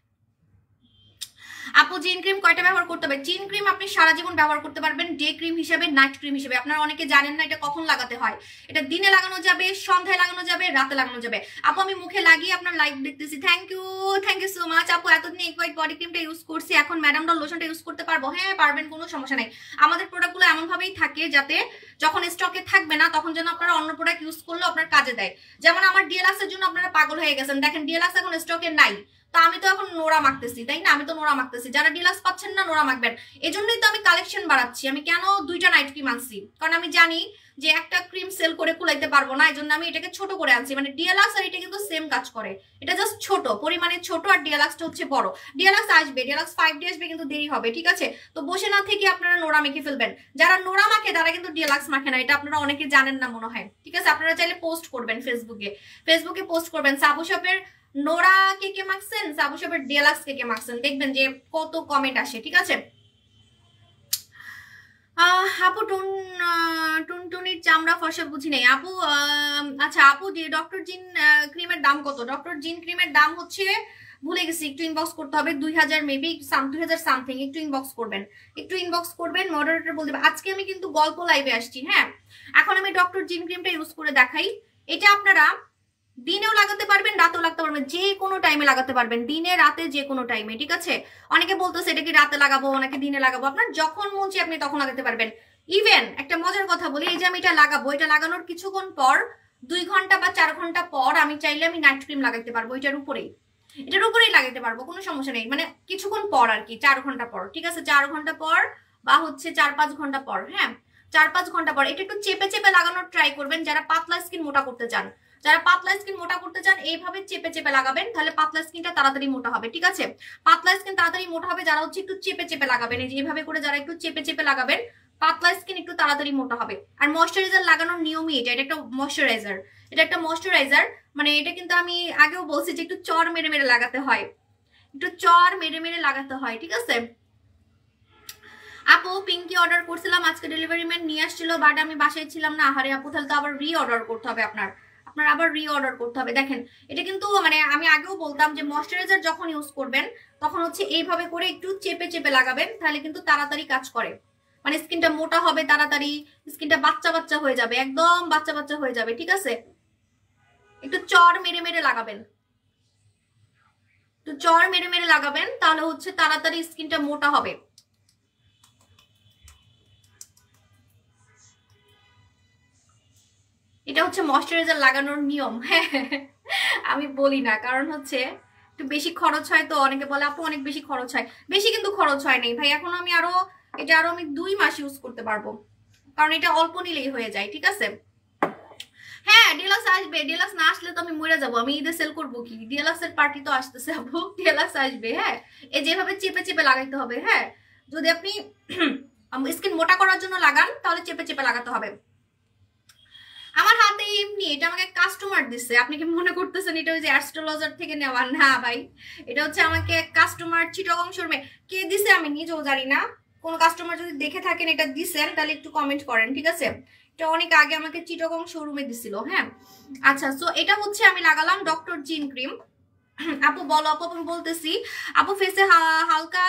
আপু জিন ক্রিম কয়টা ব্যবহার করতে হবে? জিন ক্রিম আপনি সারা জীবন ব্যবহার করতে পারবেন, ডে ক্রিম হিসেবে, নাইট ক্রিম হিসেবে। আপনারা অনেকে জানেন না এটা কখন লাগাতে হয়, এটা দিনে লাগানো যাবে, সন্ধ্যায় লাগানো যাবে, রাতে লাগানো যাবে। আপু আমি মুখে লাগিয়ে আপনার লাইভ দেখতেছি, থ্যাংক ইউ সো মাচ আপু। এতদিন ইকুয়াইট বডি ক্রিমটা ইউজ করছি, এখন ম্যাডাম ডল লোশনটা ইউজ করতে পারবো? হ্যাঁ পারবেন, কোনো সমস্যা নাই। আমাদের প্রোডাক্টগুলো এমনভাবেই থাকে যাতে যখন স্টকে থাকবে না তখন যেন আপনারা অন্য প্রোডাক্ট ইউজ করলে আপনার কাজে দেয়। যেমন আমার ডিএলাক্সের জন্য আপনারা পাগল হয়ে গেছেন, দেখেন ডিএলাক্স এখন স্টকে নাই, তো আমি তো এখন নোরা মাখতেছি, তাই না? আমি তো নোরা মাখতেছি, যারা ডিলাক্স পাচ্ছেন না নোরা মাখবেন। এই জন্যই তো আমি কালেকশন বাড়াচ্ছি। আমি কেন 2টা নাইট ক্রিম আনছি, কারণ আমি জানি যে একটা ক্রিম সেল করে কুলাইতে পারবো না, এই জন্য আমি এটাকে ছোট করে আনছি। মানে ডিএলাক্স আর এটা কিন্তু সেম কাজ করে, এটা জাস্ট ছোট পরিমাণে ছোট, আর ডিএলাক্সটা হচ্ছে বড়। ডিএলাক্স আসবে, ডিএলাক্স 5 ডে আসবে, কিন্তু দেরি হবে, ঠিক আছে? তো বসে না থেকে আপনারা নোরা মেখে ফেলবেন। যারা নোরা মাখে তারা কিন্তু ডিএলাক্স মাখে না, এটা আপনারা অনেকে জানেন না মনে হয়, ঠিক আছে? আপনারা চাইলে পোস্ট করবেন ফেসবুকে পোস্ট করবেন সাবু শপের নোরা কে মাখছেন, সাবু শপের ডিএলাক্স কে মাখছেন, দেখবেন যে কত কমেন্ট আসে, ঠিক আছে? আপু টুনটুনির চামড়া ফর্সা বুঝি নাই আপু। আচ্ছা আপু, যে ডক্টর জিন ক্রিমের দাম কত? ডক্টর জিন ক্রিমের দাম হচ্ছে ভুলে গেছি, একটু ইনবক্স করতে হবে, 2000 মেবি 2000 সামথিং। একটু ইনবক্স করবেন, একটু ইনবক্স করবেন, মডারেটর বলতে হবে। আজকে আমি কিন্তু গল্প লাইভে আসছি। হ্যাঁ, এখন আমি ডক্টর জিন ক্রিমটা ইউজ করে দেখাই। এটা আপনারা দিনেও লাগাতে পারবেন, রাতেও লাগাতে পারবেন, যে কোনো টাইমে লাগাতে পারবেন, দিনে রাতে যে কোনো টাইমে, ঠিক আছে? অনেকে বলতেছে এটা কি রাতে লাগাবো নাকি দিনে লাগাবো, আপনার যখন মন চায় আপনি তখন লাগাতে পারবেন। ইভেন একটা মজার কথা বলি, এই যে আমি এটা লাগাবো, এটা লাগানোর কিছুক্ষণ পর 2 ঘন্টা বা 4 ঘন্টা পর আমি চাইলে আমি নাইট ক্রিম লাগাতে পারবো, এটার উপরেই লাগাতে পারবো, কোনো সমস্যা নেই। মানে কিছুক্ষণ পর আর কি, 4 ঘন্টা পর, ঠিক আছে? 4 ঘন্টা পর বা হচ্ছে 4-5 ঘন্টা পর। হ্যাঁ, 4-5 ঘন্টা পর এটা একটু চেপে চেপে লাগানোর ট্রাই করবেন যারা পাতলা স্কিন মোটা করতে চান। যারা পাতলা স্কিন মোটা করতে চান এইভাবে চেপে চেপে লাগাবেন, তাহলে পাতলা স্কিনটা তাড়াতাড়ি মোটা হবে, ঠিক আছে? পাতলা স্কিন তাড়াতাড়ি মোটা হবে যারা হচ্ছে একটু চেপে চেপে লাগাবেন, এই যে এইভাবে করে যারা একটু চেপে চেপে লাগাবেন, পাতলা স্কিন একটু তাড়াতাড়ি মোটা হবে। আর ময়শ্চারাইজার লাগানোর নিয়মই এটা, এটা একটা ময়শ্চারাইজার, এটা একটা ময়শ্চারাইজার। মানে এটা কিন্তু আমি আগেও বলছি যে একটু চর মেরে মেরে লাগাতে হয়, একটু চর মেরে মেরে লাগাতে হয়, ঠিক আছে? আপু পিঙ্কি অর্ডার করছিলাম, আজকে ডেলিভারি ম্যান নিয়ে আসছিল, বাট আমি বাসায় ছিলাম না। আরে আপু, তাহলে তো আবার রি অর্ডার করতে হবে আপনার আবার রি অর্ডার করতে হবে। দেখেন এটা কিন্তু মানে আমি আগেও বলতাম যে ময়শ্চারাইজার যখন ইউজ করবেন তখন হচ্ছে এইভাবে করে একটু চেপে চেপে লাগাবেন, তাহলে কিন্তু তাড়াতাড়ি কাজ করে। মানে স্কিনটা মোটা হবে তাড়াতাড়ি, স্কিনটা বাচ্চা বাচ্চা হয়ে যাবে, একদম বাচ্চা বাচ্চা হয়ে যাবে, ঠিক আছে? একটু চর মেরে মেরে লাগাবেন, একটু চর মেরে মেরে লাগাবেন, তাহলে হচ্ছে তাড়াতাড়ি স্কিনটা মোটা হবে। এটা হচ্ছে ময়শ্চারাইজার লাগানোর নিয়ম। হ্যাঁ, আমি বলি না, কারণ হচ্ছে একটু বেশি খরচ হয়, তো অনেকে বলে আপু অনেক বেশি খরচ হয়। বেশি কিন্তু খরচ হয় নাই ভাই, এখন আমি এটা আমি 2 মাস ইউজ করতে পারবো, কারণ এটা অল্প নিলেই হয়ে যায়, ঠিক আছে? হ্যাঁ, ডিলাক্স আসবে, ডিলাক্স না আসলে তো আমি মরে যাবো। আমি ঈদে সেল করবো কি? ডিলাক্সের পার্টি তো আসতেছে আপু, ডিলাক্স আসবে। হ্যাঁ, এই যেভাবে চেপে চেপে লাগাইতে হবে। হ্যাঁ, যদি আপনি স্কিন মোটা করার জন্য লাগান তাহলে চেপে চেপে লাগাতে হবে। আমার হাতে এমনি, এটা আমাকে কাস্টমার দিচ্ছে। আপনি কি মনে করতেছেন এটা ওই যে অ্যাস্ট্রোলজার থেকে নেওয়া? না ভাই, এটা হচ্ছে আমাকে কাস্টমার চিটাগং শোরুমে কে দিছে আমি নিজেও জানি না। কোন কাস্টমার যদি দেখে থাকেন এটা দিছেন তাহলে একটু কমেন্ট করেন, ঠিক আছে? এটা অনেক আগে আমাকে চিটাগং শোরুমে দিছিল। হ্যাঁ, আচ্ছা, সো এটা হচ্ছে আমি লাগালাম ডক্টর জিন ক্রিম। আপু বলো আপু, আমি বলতেছি। আপু ফেসে হালকা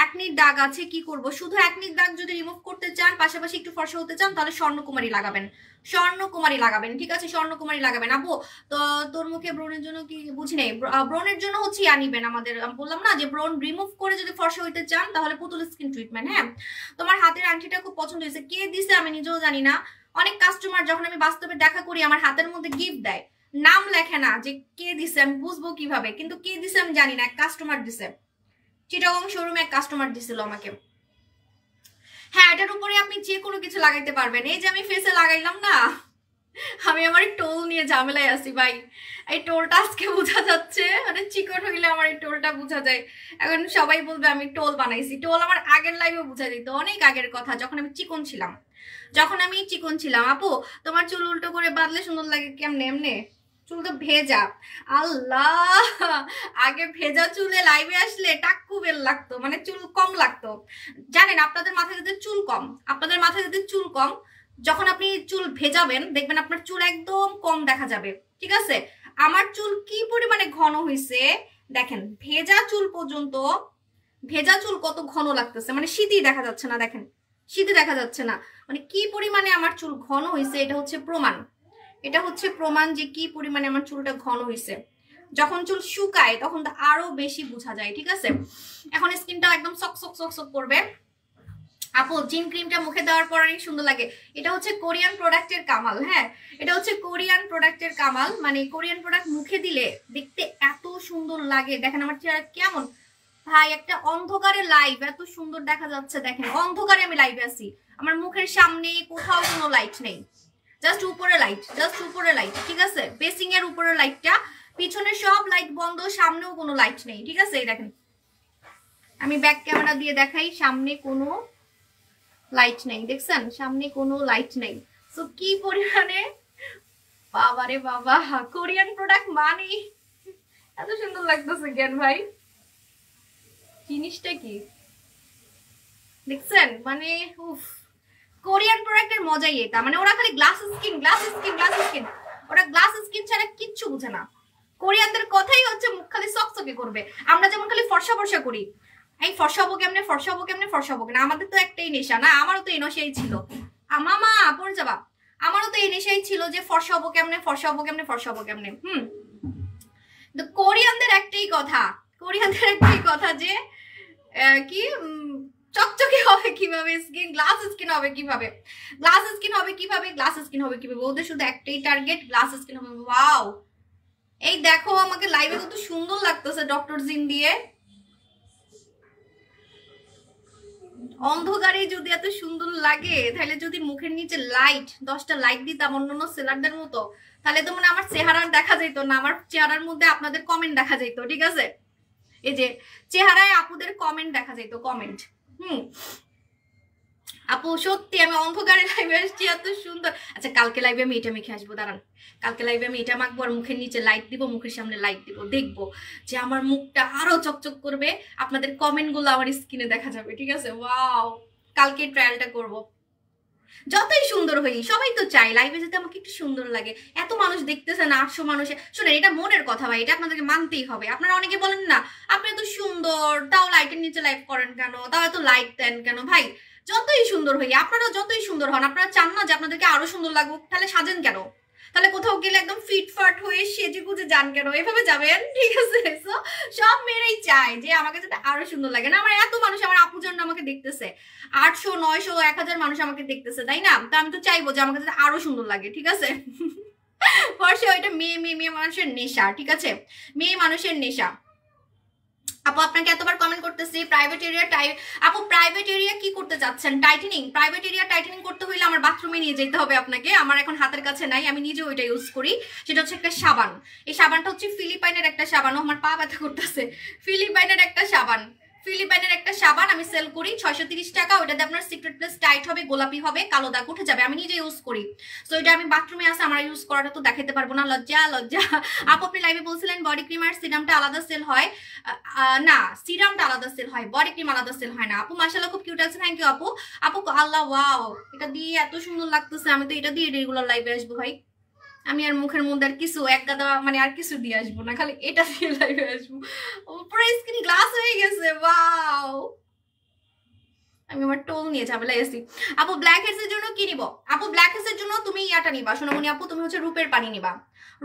একনির দাগ আছে, কি করব? শুধু একনির দাগ যদি রিমুভ করতে চান, পাশাপাশি একটু ফর্সা হতে চান, তাহলে স্বর্ণকুমারী লাগাবেন, স্বর্ণকুমারী লাগাবেন, ঠিক আছে? স্বর্ণকুমারী লাগাবেন। আপু তো তোর মুখে ব্রণের জন্য কি বুঝি নেই, ব্রণের জন্য হচ্ছে নিবেন আমাদের, আমি বললাম না যে ব্রণ রিমুভ করে যদি ফর্সা হইতে চান তাহলে পুতুল স্কিন ট্রিটমেন্ট। হ্যাঁ, তোমার হাতের আংটিটা খুব পছন্দ হয়েছে, কে দিছে আমি নিজেও জানি না। অনেক কাস্টমার যখন আমি বাস্তবে দেখা করি আমার হাতের মধ্যে গিফট দেয়, নাম লেখে না, যে কে দিছে আমি বুঝবো কিভাবে? কিন্তু কে দিছে আমি জানি না, এক কাস্টমার দিছে, চিটাগং শোরুমে এক কাস্টমার দিছিল আমাকে। হ্যাঁ, এটার উপরে আপনি যে কোনো কিছু লাগাইতে পারবেন। এই যে আমি ফেসে লাগাইলাম না, আমি আমার টোল নিয়ে ঝামেলায় আছি ভাই। এই টোলটা আজকে বোঝা যাচ্ছে, মানে চিকন হইলে আমার এই টোলটা বোঝা যায়। এখন সবাই বলবে আমি টোল বানাইছি। টোল আমার আগের লাইভে বোঝা যেত, অনেক আগের কথা, যখন আমি চিকন ছিলাম। আপু তোমার চুল উল্টো করে বাঁধলে সুন্দর লাগে কেমনে? এমনে চুল তো ভেজা, আল্লাহ। আগে ভেজা চুলে লাইভে আসলে টাক্কু বেল লাগতো, মানে চুল কম লাগতো। জানেন আপনাদের মাথায় যদি চুল কম, যখন আপনি চুল ভেজাবেন দেখবেন আপনার চুল একদম কম দেখা যাবে, ঠিক আছে? আমার চুল কি পরিমাণে ঘন হয়েছে দেখেন, ভেজা চুল কত ঘন লাগতেছে, মানে শীতই দেখা যাচ্ছে না। দেখেন, শীতই দেখা যাচ্ছে না, মানে কি পরিমাণে আমার চুল ঘন হয়েছে। এটা হচ্ছে প্রমাণ যে কি পরিমাণে আমার চুলটা ঘন হয়েছে। যখন চুল শুকায় তখন তো আরো বেশি বোঝা যায়, ঠিক আছে? এখন স্কিনটা একদম সক সক সক সক করবে। আপু জিন ক্রিমটা মুখে দেওয়ার পর অনেক সুন্দর লাগে। এটা হচ্ছে কোরিয়ান প্রোডাক্টের কামাল। হ্যাঁ, এটা হচ্ছে কোরিয়ান প্রোডাক্টের কামাল, মানে কোরিয়ান প্রোডাক্ট মুখে দিলে দেখতে এত সুন্দর লাগে। দেখেন আমার চেহারা কেমন ভাই, একটা অন্ধকারে লাইভ এত সুন্দর দেখা যাচ্ছে। দেখেন অন্ধকারে আমি লাইভে আছি, আমার মুখের সামনে কোথাও কোনো লাইট নেই, জাস্ট উপরে লাইট, ঠিক আছে? বেসিং এর উপরে লাইটটা, পিছনে সব লাইট বন্ধ, সামনেও কোনো লাইট নেই, ঠিক আছে? দেখেন আমি ব্যাক ক্যামেরা দিয়ে দেখাই, সামনে কোনো লাইট নেই, দেখছেন? সামনে কোনো লাইট নেই। সো কি পরিমাণে, বাবারে বাবা, কোরিয়ান প্রোডাক্ট মানে এত সুন্দর লাগতেছে কেন ভাই? জিনিসটা কি দেখছেন? মানে উফ, কোরিয়ান প্রোডাক্টের মজাই এটা, মানে ওরা খালি glass skin glass skin glass skin, ওরা গ্লাস স্কিন ছাড়া কিচ্ছু বুঝে না। কোরিয়ানদের কথাই হচ্ছে মুখ খালি চকচকে করবে, আমরা যেমন খালি ফর্সা ফর্সা করি, এই ফর্সা হবো কেমনে ফর্সা হবো কেমনে ফর্সা হবো কেমনে, আমাদের তো একটাই নেশা না, আমারও তো এই নেশাই ছিল, মামা পড়ে যাবা, আমারও তো এই নেশাই ছিল যে ফর্সা হবো কেমনে ফর্সা হবো কেমনে ফর্সা হবো কেমনে। তো কোরিয়ানদের একটাই কথা, কোরিয়ানদের একটাই কথা যে কি চকচকে হবে কিভাবে, স্কিন গ্লাস স্কিন হবে কিভাবে, গ্লাস স্কিন হবে কিভাবে, গ্লাস স্কিন হবে কিভাবে, ওদের শুধু একটাই টার্গেট, গ্লাস স্কিন হবে। ওয়াও, এই দেখো আমাকে লাইভে কত সুন্দর লাগতেছে ডক্টর জিন দিয়ে, অন্ধকারে যদি এত সুন্দর লাগে, তাহলে যদি মুখের নিচে লাইট 10টা লাইট দিতাম অন্যান্য সেলারদের মতো, তাহলে তো মানে আমার চেহারা দেখা যেত না, আমার চেহারার মধ্যে আপনাদের কমেন্ট দেখা যেত, ঠিক আছে, এই যে চেহারায় আপুদের কমেন্ট দেখা যেত, কমেন্ট। আপু সত্যি আমি অন্ধকারে লাইভে আসছি, এত সুন্দর। আচ্ছা কালকে লাইভে আমি এটা মেখে আসবো, দাঁড়ান, কালকে লাইভে আমি এটা মাখবো আর মুখের নিচে লাইট দিব, মুখের সামনে লাইট দিব, দেখবো যে আমার মুখটা আরো চকচক করবে, আপনাদের কমেন্ট গুলো আমার স্ক্রিনে দেখা যাবে, ঠিক আছে। ওয়াও, কালকে ট্রায়ালটা করব। যতই সুন্দর হই, সবাই তো চাই লাইভে যেতে আমাকে একটু সুন্দর লাগে, এত মানুষ দেখতেছে না, 800 মানুষে, শুনেন এটা মনের কথা ভাই, এটা আপনাদেরকে মানতেই হবে। আপনারা অনেকে বলেন না আপনি এত সুন্দর তাও লাইটের নিচে লাইভ করেন কেন, তাও এত লাইট দেন কেন, ভাই যতই সুন্দর হই, আপনারাও যতই সুন্দর হন, আপনারা চান না যে আপনাদেরকে আরো সুন্দর লাগুক, তাহলে সাজেন কেন, তাহলে কোথাও গেলে একদম ফিটফাট হয়ে সেজে গুজে যান কেন, এভাবে যাবেন, ঠিক আছে। সব মেয়েরাই চায় যে আমাকে যাতে আরো সুন্দর লাগে না, আমার এত মানুষ আমার আপুর জন্য আমাকে দেখতেছে, 800 900 1000 মানুষ আমাকে দেখতেছে, তাই না, তো আমি তো চাইবো যে আমাকে যাতে আরো সুন্দর লাগে, ঠিক আছে। ফর্সে ওইটা মেয়ে মেয়ে মেয়ে মানুষের নেশা, ঠিক আছে, মেয়ে মানুষের নেশা। আপু আপনাকে এতবার কমেন্ট করতেছি প্রাইভেট এরিয়া আপু প্রাইভেট এরিয়া কি করতে চাচ্ছেন, টাইটেনিং, প্রাইভেট এরিয়া টাইটেনিং করতে হইলে আমার বাথরুমে নিয়ে যেতে হবে আপনাকে, আমার এখন হাতের কাছে নাই, আমি নিজে ওইটা ইউজ করি, সেটা হচ্ছে একটা সাবান, এই সাবানটা হচ্ছে ফিলিপাইনের একটা সাবান, আমার পা ব্যথা করতেছে, ফিলিপাইনের একটা সাবান, ফিলিপাইনের একটা সাবান আমি সেল করি 630 টাকা, ওইটাতে আপনার সিক্রেট প্লেস টাইট হবে, গোলাপি হবে, কালো দাগ উঠে যাবে, আমি নিজে ইউজ করি। সো এটা আমি বাথরুমে আসে, আমার ইউজ করাটা তো দেখাতে পারবো না, লজ্জা লজ্জা। আপু আপনি লাইভে বলছিলেন বডি ক্রিম আর সিরামটা আলাদা সেল হয়, না সিরামটা আলাদা সেল হয়, বডি ক্রিম আলাদা সেল হয় না। আপু মাশাআল্লাহ খুব কিউট আছে, থ্যাংক ইউ আপু। আপু আল্লাহ ওয়াও, এটা দিয়ে এত সুন্দর লাগতেছে, আমি তো এটা দিয়ে রেগুলার লাইভে আসবো ভাই, আমি আর মুখের মধ্যে আর কিছু এক গাদা মানে আর কিছু দিয়ে আসবো না, খালি এটা দিয়ে লাইভে আসবো, পুরো স্কিন গ্লাস হয়ে গেছে। ওয়াও, আমি আমার টোল নিয়ে ঝামেলা এসি। আপু ব্ল্যাক হেডস এর জন্য কি নিব, আপু ব্ল্যাক হেডস এর জন্য তুমি ইয়াটা নিবা, সোনামণি আপু তুমি হচ্ছে রূপের পানি নিবা,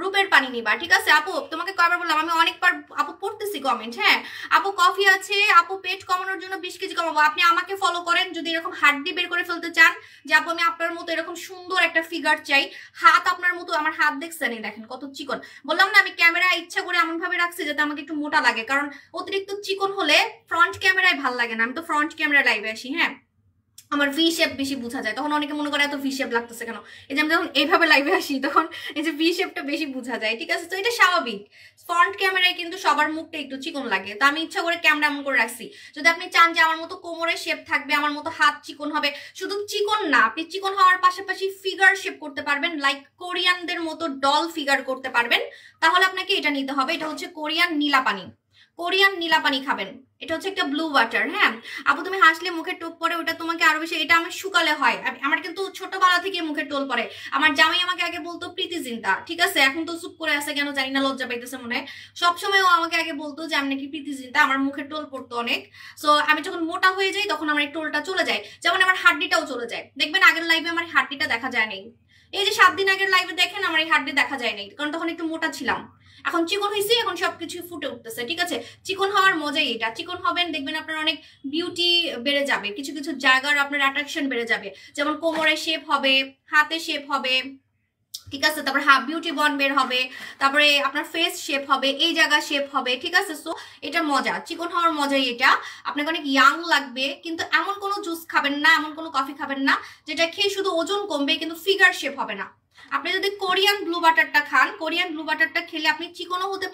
রূপের পানি নিবা, ঠিক আছে। আপু তোমাকে কয়বার বললাম, আমি অনেকবার আপু পড়তেছি কমেন্ট, হ্যাঁ আপু কফি আছে, আপু পেট কমানোর জন্য 20 কেজি কমাবো, আপনি আমাকে ফলো করেন যদি এরকম হাড্ডি বের করে ফেলতে চান, যে আপু আমি আপনার মতো এরকম সুন্দর একটা ফিগার চাই, হাত আপনার মতো, আমার হাত দেখছেন এই দেখেন কত চিকন, বললাম না আমি ক্যামেরা ইচ্ছা করে এমন ভাবে রাখছি যাতে আমাকে একটু মোটা লাগে, কারণ অতিরিক্ত চিকন হলে ফ্রন্ট ক্যামেরায় ভাল লাগে না, আমি তো ফ্রন্ট ক্যামেরা লাইভে আসি, হ্যাঁ আমার ভি শেপ বেশি বোঝা যায়, তখন অনেকে মনে করে এত ভি শেপ লাগতেছে কেন, এই যে আমি যখন এইভাবে লাইভে আসি তখন এই যে ভি শেপটা বেশি বোঝা যায়, ঠিক আছে। তো এটা স্বাভাবিক, ফ্রন্ট ক্যামেরায় কিন্তু সবার মুখটা একটু চিকন লাগে, তো আমি ইচ্ছা করে ক্যামেরা এমন করে রাখছি, যদি আপনি চান যে আমার মতো কোমরের শেপ থাকবে, আমার মতো হাত চিকন হবে, শুধু চিকন না, আপনি চিকন হওয়ার পাশাপাশি ফিগার শেপ করতে পারবেন, লাইক কোরিয়ানদের মতো ডল ফিগার করতে পারবেন, তাহলে আপনাকে এটা নিতে হবে। এটা হচ্ছে কোরিয়ান নীলা পানি, কোরিয়ান নীলা পানি খাবেন, এটা হচ্ছে একটা ব্লু ওয়াটার। হ্যাঁ আপু তুমি হাসলে মুখে টোপ পরে, ওটা তোমাকে আরো বেশি, এটা আমার শুকালে হয়, আমার কিন্তু ছোটবেলা থেকে মুখে টোল পরে, আমার জামাই আমাকে আগে বলতো প্রীতি জিন্তা, ঠিক আছে, এখন তো চুপ করে আছে কেন জানি না, লজ্জা পাইতেছে মনে হয়, সবসময় ও আমাকে আগে বলতো যে আমি নাকি প্রীতি জিন্তা, আমার মুখে টোল পড়তো অনেক। সো আমি যখন মোটা হয়ে যাই তখন আমার এই টোলটা চলে যায়, যেমন আমার হাড্ডিটাও চলে যায়, দেখবেন আগের লাইভে আমার হাড্ডিটা দেখা যায় নাই, এই যে 7 দিন আগের লাইভে দেখেন আমার এই হাড্ডি দেখা যায় নাই, কারণ তখন একটু মোটা ছিলাম, এখন চিকন হয়েছে, এখন সবকিছু ফুটে উঠতেছে, ঠিক আছে। চিকন হওয়ার মজাই এটা, চিকন হবেন দেখবেন আপনার অনেক বিউটি বেড়ে যাবে, কিছু কিছু জায়গার আপনার অ্যাট্রাকশন বেড়ে যাবে, যেমন কোমরের শেপ হবে, হাতে শেপ হবে, ঠিক আছে, তারপরে বিউটি বন বের হবে, তারপরে আপনার ফেস শেপ হবে, এই জায়গা শেপ হবে, ঠিক আছে। সো এটা মজা, চিকন হওয়ার মজাই এটা, আপনাকে অনেক ইয়াং লাগবে, কিন্তু এমন কোনো জুস খাবেন না, এমন কোনো কফি খাবেন না যেটা খেয়ে শুধু ওজন কমবে কিন্তু ফিগার শেপ হবে না। আপনি যদি কোরিয়ান ব্লু বাটারটা খান, কোরিয়ান ব্লু বাটারটা খেলে আপনি চিকনও হতে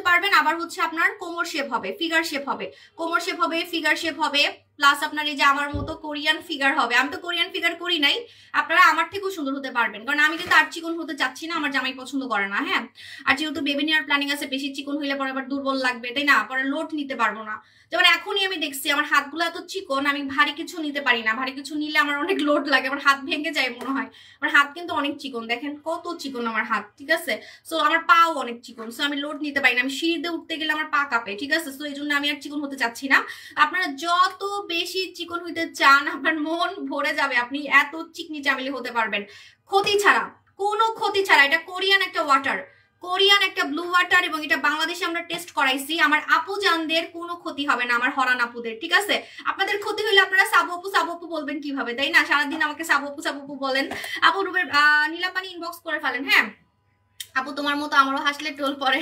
পারবেন, আবার হচ্ছে আপনার কোমর শেপ হবে, ফিগার শেপ হবে, কোমর শেপ হবে, ফিগার শেপ হবে, প্লাস আপনার এই যে আমার মতো কোরিয়ান ফিগার হবে। আমি তো কোরিয়ান ফিগার করি নাই, আপনারা আমার থেকেও সুন্দর হতে পারবেন, কারণ আমি কিন্তু আর চিকন হতে চাচ্ছি না, আমার জামাই পছন্দ করে না। হ্যাঁ, আর যেহেতু বেবি নেওয়ার প্ল্যানিং আছে, বেশি চিকন হইলে পরে আবার দুর্বল লাগবে, তাই না, পরে লোড নিতে পারবো না। যেমন এখনই আমি দেখছি আমার হাতগুলো এত চিকন, আমি ভারী কিছু নিতে পারি না, ভারী কিছু নিলে আমার অনেক লোড লাগে, আমার হাত ভেঙে যায় মনে হয়। আমার হাত কিন্তু অনেক চিকন, দেখেন কত চিকন আমার হাত, ঠিক আছে। সো আমার পাও অনেক চিকন, সো আমি লোড নিতে পারি না, আমি সিঁড়িতে উঠতে গেলে আমার পা কাঁপে, ঠিক আছে। সো এই জন্য আমি আর চিকন হতে চাচ্ছি না। আপনারা যত বেশি চিকন হইতে চান, আপনার মন ভরে যাবে, আপনি এত চিকনি চামেলি হতে পারবেন ক্ষতি ছাড়া, কোনো ক্ষতি ছাড়া। এটা কোরিয়ান একটা ওয়াটার, কোরিয়ান একটা ব্লু ওয়াটার, এবং এটা বাংলাদেশে আমরা টেস্ট করাইছি। আমার আপু জানদের কোনো ক্ষতি হবে না, আমার হরান আপুদের, ঠিক আছে। আপনাদের ক্ষতি হইলে আপনারা সাবু আপু বলবেন কিভাবে, তাই না, সারাদিন আমাকে সাবু আপু বলেন। আপু রুবের নীলাপানি ইনবক্স করে ফেলেন। হ্যাঁ আপু, তোমার মতো আমারও হাসলে টোল পরে।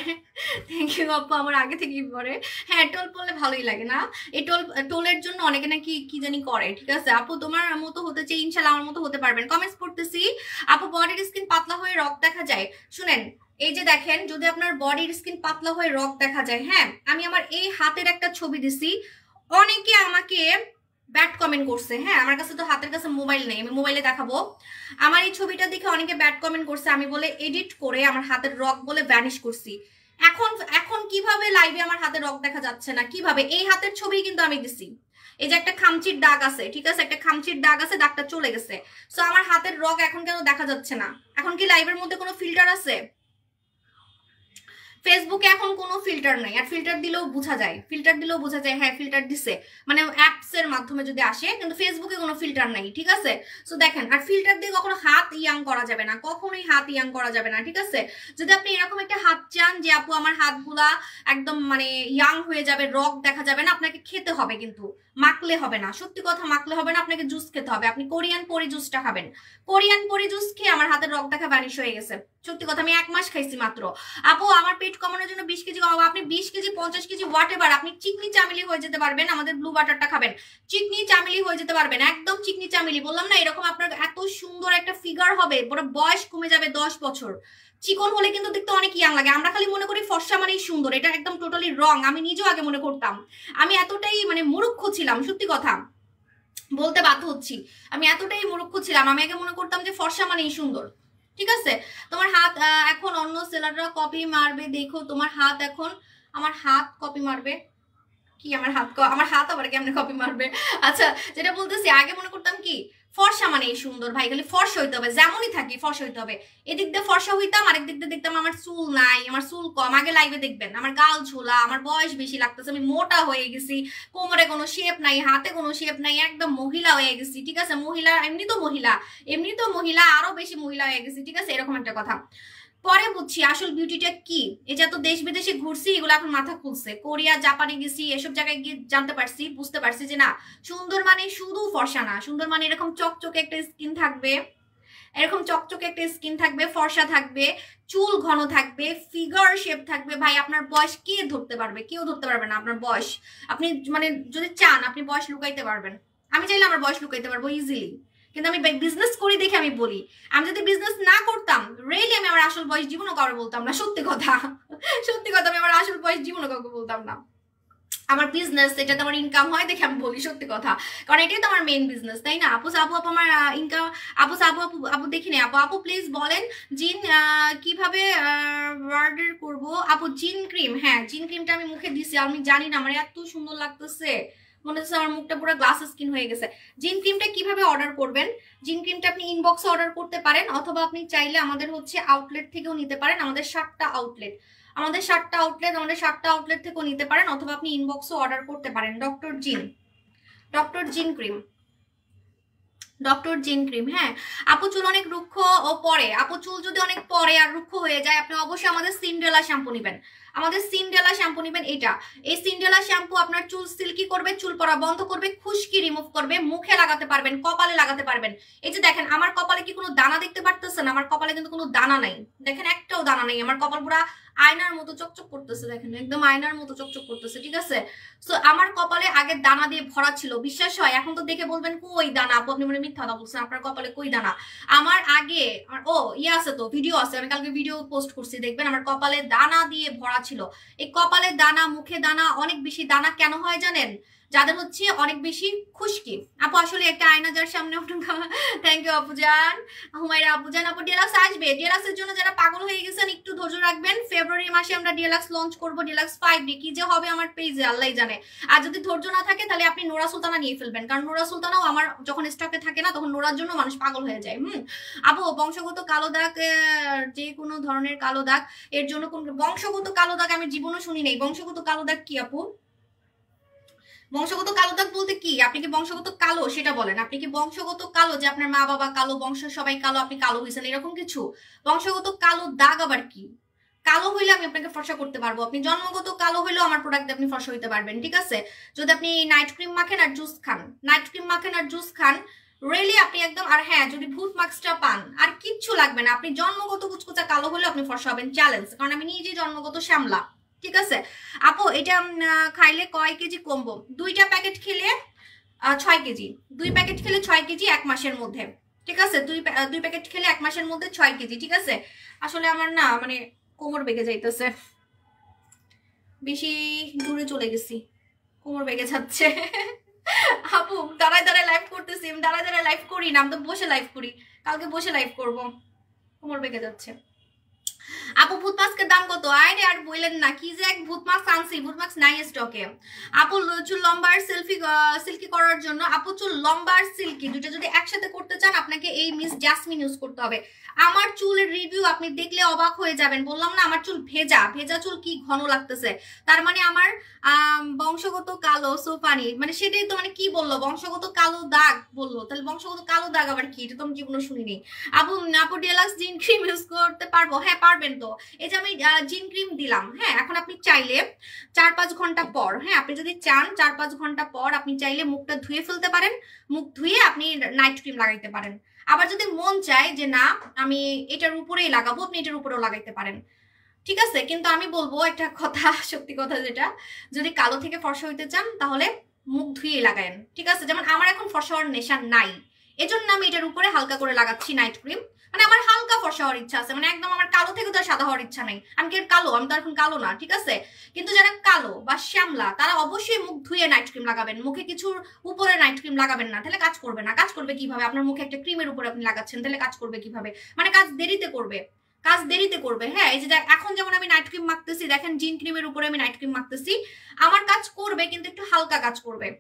থ্যাংক ইউ আপু, আমার আগে থেকেই পরে। হ্যাঁ, টোল পড়লে ভালোই লাগে না, এই টোলের জন্য অনেকে নাকি কি জানি করে, ঠিক আছে। আপু তোমার মতো হতে চাই, ইনশাল্লাহ আমার মতো হতে পারবেন। কমেন্টস পড়তেছি। আপু বডির স্কিন পাতলা হয়ে রক দেখা যায়, শুনেন এই যে দেখেন, যদি আপনার বডির স্কিন পাতলা হয়ে রক দেখা যায়, হ্যাঁ, আমি আমার এই হাতের একটা ছবি দিছি, অনেকে আমাকে ব্যাড কমেন্ট করছে। হ্যাঁ, আমার কাছে তো হাতের কাছে মোবাইল নেই, আমি মোবাইলে দেখাবো। আমার এই ছবিটা দেখে অনেকে ব্যাড কমেন্ট করছে, আমি বলে এডিট করে আমার হাতের রক বলে ভ্যানিশ করছি। এখন কিভাবে লাইভে আমার হাতের রক দেখা যাচ্ছে না, কিভাবে? এই হাতের ছবি কিন্তু আমি দিছি, এই যে একটা খামচির দাগ আছে, ঠিক আছে, একটা খামচির দাগ আছে, দাগটা চলে গেছে। সো আমার হাতের রক এখন কেন দেখা যাচ্ছে না? এখন কি লাইভের মধ্যে কোনো ফিল্টার আছে? ফেসবুকে এখন কোনো ফিল্টার নাই, আর ফিল্টার দিলেও বোঝা যায়, হ্যাঁ ফিল্টার দিছে, মানে অ্যাপস এর মাধ্যমে যদি আসে, কিন্তু ফেসবুকে কোনো ফিল্টার নাই, ঠিক আছে। সো দেখেন, আর ফিল্টার দিয়ে কখনো হাত ইয়াং করা যাবে না, কখনোই হাত ইয়াং করা যাবে না, ঠিক আছে। যদি আপনি এরকম একটা হাত চান যে আপু আমার হাতগুলা একদম মানে ইয়াং হয়ে যাবে, রক দেখা যাবে না, আপনাকে খেতে হবে, কিন্তু মাখলে হবে না, সত্যি কথা, মাখলে হবে না, আপনাকে জুস খেতে হবে। আপনি কোরিয়ান পরি জুসটা খাবেন, কোরিয়ান পরি জুস খেয়ে আমার হাতের রক দেখা ভ্যানিশ হয়ে গেছে, সত্যি কথা। আমি 1 মাস খাইছি মাত্র। আপু আমার পেট কমানোর জন্য 20 কেজি কমাবো, আপনি 20 কেজি 50 কেজি হোয়াট এভার, আপনি চিকনি চামেলি হয়ে যেতে পারবেন, আমাদের ব্লু বাটারটা খাবেন, চিকনি চামেলি হয়ে যেতে পারবেন, একদম চিকনি চামেলি, বললাম না, এরকম আপনার এত সুন্দর একটা ফিগার হবে, পুরো বয়স কমে যাবে 10 বছর। চিকন হলে কিন্তু দেখতে অনেক ইয়াং লাগে, আমরা খালি মনে করি ফর্সা মানেই সুন্দর, এটা একদম টোটালি রং। আমি নিজেও আগে মনে করতাম, আমি এতটাই মানে মূর্খ ছিলাম, সত্যি কথা বলতে বাধ্য হচ্ছি, আমি এতটাই মূর্খ ছিলাম, আমি আগে মনে করতাম যে ফর্সা মানেই সুন্দর, ঠিক আছে। তোমার হাত এখন অন্য সেলাররা কপি মারবে, দেখো তোমার হাত এখন, আমার হাত কপি মারবে কি? আমার হাত আবার কেমনে কপি মারবে? আচ্ছা, যেটা বলতেছি, আগে মনে করতাম কি ফর্সা মানে সুন্দর, ভাই খালি ফর্সা হইতে হবে, যেমনই থাকি ফর্সা হইতে হবে। এদিক দিয়ে ফর্সা হইতাম, আরেক দিক দিয়ে দেখতাম আমার চুল নাই, আমার চুল কম। আগে লাইভে দেখবেন আমার গাল ঝোলা, আমার বয়স বেশি লাগতেছে, আমি মোটা হয়ে গেছি, কোমরে কোনো শেপ নাই, হাতে কোনো শেপ নাই, একদম মহিলা হয়ে গেছি, ঠিক আছে। মহিলা এমনি তো মহিলা আরো বেশি মহিলা হয়ে গেছি, ঠিক আছে, এরকম একটা কথা। পরে বুঝছি আসল বিউটিটা কি। এই যে এত দেশ বিদেশে ঘুরছি, এগুলো এখন মাথা খুলছে, কোরিয়া জাপানে গেছি, এসব জায়গায় গিয়ে জানতে পারছি, বুঝতে পারছি যে না, সুন্দর মানে শুধু ফর্সা না, সুন্দর মানে এরকম চকচকে একটা স্কিন থাকবে, ফর্সা থাকবে, চুল ঘন থাকবে, ফিগার শেপ থাকবে। ভাই আপনার বয়স কে ধরতে পারবে? কেউ ধরতে পারবে না আপনার বয়স। আপনি মানে যদি চান আপনি বয়স লুকাইতে পারবেন, আমি চাইলে আমার বয়স লুকাইতে পারবো ইজিলি, কিন্তু আমি বিজনেস করি দেখে আমি বলি। আমি যদি বিজনেস না করতাম, রিয়েলি আমি আমার আসল বয়স জীবনও কাউকে বলতাম না, সত্যি কথা, আমি আমার আসল বয়স জীবনও কাউকে বলতাম না। আমার বিজনেস, এটাতে আমার ইনকাম হয় দেখে আমি বলি, সত্যি কথা, কারণ এটাই তো আমার মেইন বিজনেস, তাই না। আপু আমার ইনকাম, আপু দেখিনি। আপু প্লিজ বলেন জিন কিভাবে অর্ডার করবো? আপু জিন ক্রিম, হ্যাঁ জিন ক্রিমটা আমি মুখে দিছি, আমি জানি না, আমার এত সুন্দর লাগতেছে, মনে হচ্ছে আমার মুখটা পুরো গ্লাস স্কিন হয়ে গেছে। জিন ক্রিমটা কিভাবে অর্ডার করবেন? জিন ক্রিমটা আপনি ইনবক্সে অর্ডার করতে পারেন, অথবা আপনি চাইলে আমাদের হচ্ছে আউটলেট থেকেও নিতে পারেন, আমাদের 7টা আউটলেট থেকেও নিতে পারেন, অথবা আপনি ইনবক্সে অর্ডার করতে পারেন। ডক্টর জিন ক্রিম, হ্যাঁ। আপু চুল অনেক রুক্ষ ও পরে, আপু চুল যদি অনেক পরে আর রুক্ষ হয়ে যায়, আপনি অবশ্যই আমাদের সিন্ড্রেলা শ্যাম্পু নেবেন, এই সিন্ড্রেলা শ্যাম্পু আপনার চুল সিল্কি করবে, চুল পড়া বন্ধ করবে, খুশকি রিমুভ করবে, মুখে লাগাতে পারবেন, কপালে লাগাতে পারবেন। এই যে দেখেন আমার কপালে কি কোনো দানা দেখতে পারতেছেন? আমার কপালে কিন্তু কোনো দানা নাই, দেখেন একটাও দানা নেই, আমার কপাল পুরা আয়নার মতো চকচক করতেছে, দেখেন একদম আয়নার মতো চকচক করতেছে, ঠিক আছে। সো আমার কপালে আগে দানা দিয়ে ভরা ছিল, বিশ্বাস হয়? এখন তো দেখে বলবেন কই দানা, আপু আপনি মনে মিথ্যা কথা বলছেন, আপনার কপালে কই দানা? আমার আগে আছে তো, ভিডিও আছে, আমি কালকে ভিডিও পোস্ট করছি, দেখবেন আমার কপালে দানা দিয়ে ভরা ছিল। এই কপালে দানা, মুখে দানা, অনেক বেশি দানা কেন হয় জানেন? যাদের হচ্ছে অনেক বেশি খুশকি। আপু আসলে একটা আয়না যার সামনে থ্যাংক ইউ আপুজান, হুমায়রা আপুজান। আপু ডিলাক্স আসবে, ডিলাক্সের জন্য যারা পাগল হয়ে গেছেন একটু ধৈর্য রাখবেন। ফেব্রুয়ারি মাসে আমরা ডিলাক্স লঞ্চ করবো, ডিলাক্স 5D কি যে হবে আমার পেজে আল্লাহই জানে। আর যদি ধৈর্য না থাকে তাহলে আপনি নোরা সুলতানা নিয়ে ফেলবেন, কারণ নোরা সুলতানাও আমার যখন স্টকে থাকে না তখন নোরার জন্য মানুষ পাগল হয়ে যায়। আপু বংশগত কালো দাগ, যে কোনো ধরনের কালো দাগ এর জন্য কোন বংশগত কালো দাগ আমি জীবনও শুনি নাই। বংশগত কালো দাগ কি আপু? বংশগত কালো দাগ বলতে কি? আপনি কি বংশগত কালো সেটা বলেন। আপনি কি বংশগত কালো যে আপনার মা বাবা কালো, বংশ সবাই কালো, আপনি কালো হয়েছেন এরকম কিছু? বংশগত কালো দাগ আবার কি? কালো হইলে আমি আপনাকে ফর্সা করতে পারবো। আপনি জন্মগত কালো হইলেও আমার প্রোডাক্ট আপনি ফর্সা হইতে পারবেন, ঠিক আছে? যদি আপনি নাইট ক্রিম মাখেন আর জুস খান, নাইট ক্রিম মাখেন আর জুস খান, রিয়েলি আপনি একদম। আর হ্যাঁ, যদি ভূত মাস্কটা পান আর কিচ্ছু লাগবে না, আপনি জন্মগত কুচকুচা কালো হলেও আপনি ফর্সা হবেন, চ্যালেঞ্জ। কারণ আমি নিজে জন্মগত শ্যামলা, ঠিক আছে? আপু এটা খাইলে কয় কেজি কমবো? 2টা প্যাকেট খেলে 6 কেজি, 2 প্যাকেট খেলে 6 কেজি 1 মাসের মধ্যে, ঠিক আছে? 2 প্যাকেট খেলে 1 মাসের মধ্যে 6 কেজি, ঠিক আছে? আসলে আমার না মানে কোমর বেগে যাইতেছে, বেশি দূরে চলে গেছি, কোমর বেগে যাচ্ছে। আপু দাঁড়ায় দাঁড়ায় লাইভ করতেছি, আমি দাঁড়ায় দাঁড়ায় লাইভ করি না, আমি তো বসে লাইভ করি, কালকে বসে লাইভ করব, কোমর বেগে যাচ্ছে। আপু ভূত মাস্কের দাম কত? আরে আর বললেন না, কি যে এক ভূত মাস্ক আনছি, ভূত মাস্ক নাই স্টকে। আপু চুল লম্বা আর সিল্কি করার জন্য, আপু চুল লম্বা আর সিল্কি দুটো যদি একসাথে করতে চান আপনাকে এই মিস জাসমিন ইউজ করতে হবে। আমার চুলের রিভিউ আপনি দেখলে অবাক হয়ে যাবেন। বললাম না আমার চুল ভেজা, ভেজা চুল কি ঘন লাগতেছে, তার মানে আমার বংশগত কালো। সো পানি মানে সেটাই তো, মানে কি বললো বংশগত কালো দাগ বললো, তাহলে বংশগত কালো দাগ আবার কি? এটা তো আমি জীবনে শুনিনি। আপু আপু ডিলাক্স জিন ক্রিম ইউজ করতে পারবো? হ্যাঁ পারবেন তো। এই যে আমি জিন ক্রিম দিলাম, হ্যাঁ এখন আপনি চাইলে 4-5 ঘন্টা পর, হ্যাঁ আপনি যদি চান 4-5 ঘন্টা পর আপনি চাইলে মুখটা ধুয়ে ফেলতে পারেন, মুখ ধুয়ে আপনি নাইট ক্রিম লাগাইতে পারেন। আবার যদি মন চায় যে না আমি এটার উপরেই লাগাবো, আপনি এটার উপরেও লাগাইতে পারেন, ঠিক আছে? কিন্তু আমি বলবো একটা কথা, সত্যি কথা যেটা, যদি কালো থেকে ফর্সা হইতে চান তাহলে মুখ ধুয়ে লাগায়েন, ঠিক আছে? যেমন আমার এখন ফর্সা হওয়ার নেশা নাই, এজন্য আমি এটার উপরে হালকা করে লাগাচ্ছি নাইট ক্রিম। মানে আমার হালকা ফর্সা হওয়ার ইচ্ছা আছে, মানে একদম আমার কালো থেকে তো সাদা হওয়ার ইচ্ছা নাই। আমি কি কালো? আমি তো এখন কালো না, ঠিক আছে? কিন্তু যারা কালো বা শ্যামলা তারা অবশ্যই মুখ ধুয়ে নাইট ক্রিম লাগাবেন, মুখে কিছুর উপরে নাইট ক্রিম লাগাবেন না, তাহলে কাজ করবে না। কাজ করবে কিভাবে? আপনার মুখে একটা ক্রিমের উপরে আপনি লাগাচ্ছেন, তাহলে কাজ করবে কিভাবে? মানে কাজ দেরিতে করবে, কাজ দেরিতে করবে। হ্যাঁ এই যে এখন যেমন আমি নাইট ক্রিম মাখতেছি, দেখেন জিন ক্রিমের উপরে আমি নাইট ক্রিম মাখতেছি, আমার কাজ করবে কিন্তু একটু হালকা কাজ করবে।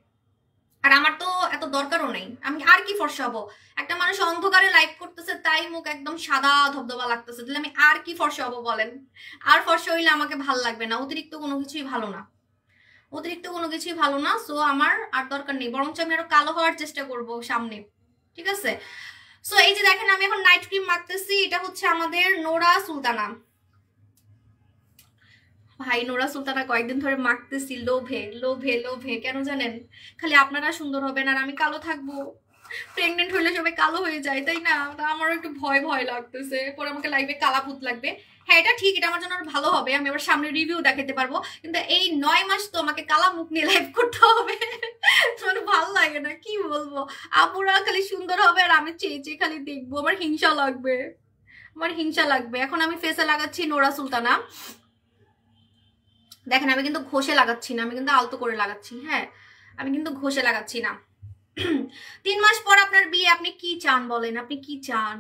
আর আমার তো এত দরকারও নেই, আমি আর কি ফর্সা হবো? একটা মানুষ অন্ধকারে লাইভ করতেছে তাই মুখ একদম সাদা ধবধবা লাগতেছে, তাহলে আমি আর কি ফর্সা হবো বলেন? আর ফর্সা হইলে আমাকে ভাল লাগবে না, অতিরিক্ত কোনো কিছুই ভালো না, অতিরিক্ত কোনো কিছুই ভালো না। সো আমার আর দরকার নেই, বরঞ্চ আমি আরো কালো হওয়ার চেষ্টা করব সামনে, ঠিক আছে? সো এই যে দেখেন আমি এখন নাইট ক্রিম মাখতেছি, এটা হচ্ছে আমাদের নোরা সুলতানা। ভাই নোরা সুলতানা কয়েকদিন ধরে মাখতেছি, লোভে লোভে লোভে, কেন জানেন? খালি আপনারা সুন্দর হবেন আর আমি কালো থাকবো। প্রেগনেন্ট হইলে সবাই কালো হয়ে যায় তাই না? তা আমারও একটু ভয় ভয় লাগতেছে, পরে আমাকে লাইভে কালা ভূত লাগবে। হ্যাঁ এটা ঠিক, এটা আমার জন্য ভালো হবে, আমি আবার সামনে রিভিউ দেখাতে পারবো। কিন্তু এই 9 মাস তো আমাকে কালা মুখ নিয়ে লাইভ করতে হবে, মানে ভালো লাগে না, কি বলবো? আপুরা খালি সুন্দর হবে আর আমি চেয়ে চেয়ে খালি দেখবো, আমার হিংসা লাগবে, আমার হিংসা লাগবে। এখন আমি ফেসে লাগাচ্ছি নোরা সুলতানা, দেখেন আমি কিন্তু ঘষে লাগাচ্ছি না, আমি কিন্তু আলতো করে লাগাচ্ছি, হ্যাঁ আমি কিন্তু ঘষে লাগাচ্ছি না। 3 মাস পর আপনার বিয়ে, আপনি কি চান বলেন? আপনি কি চান?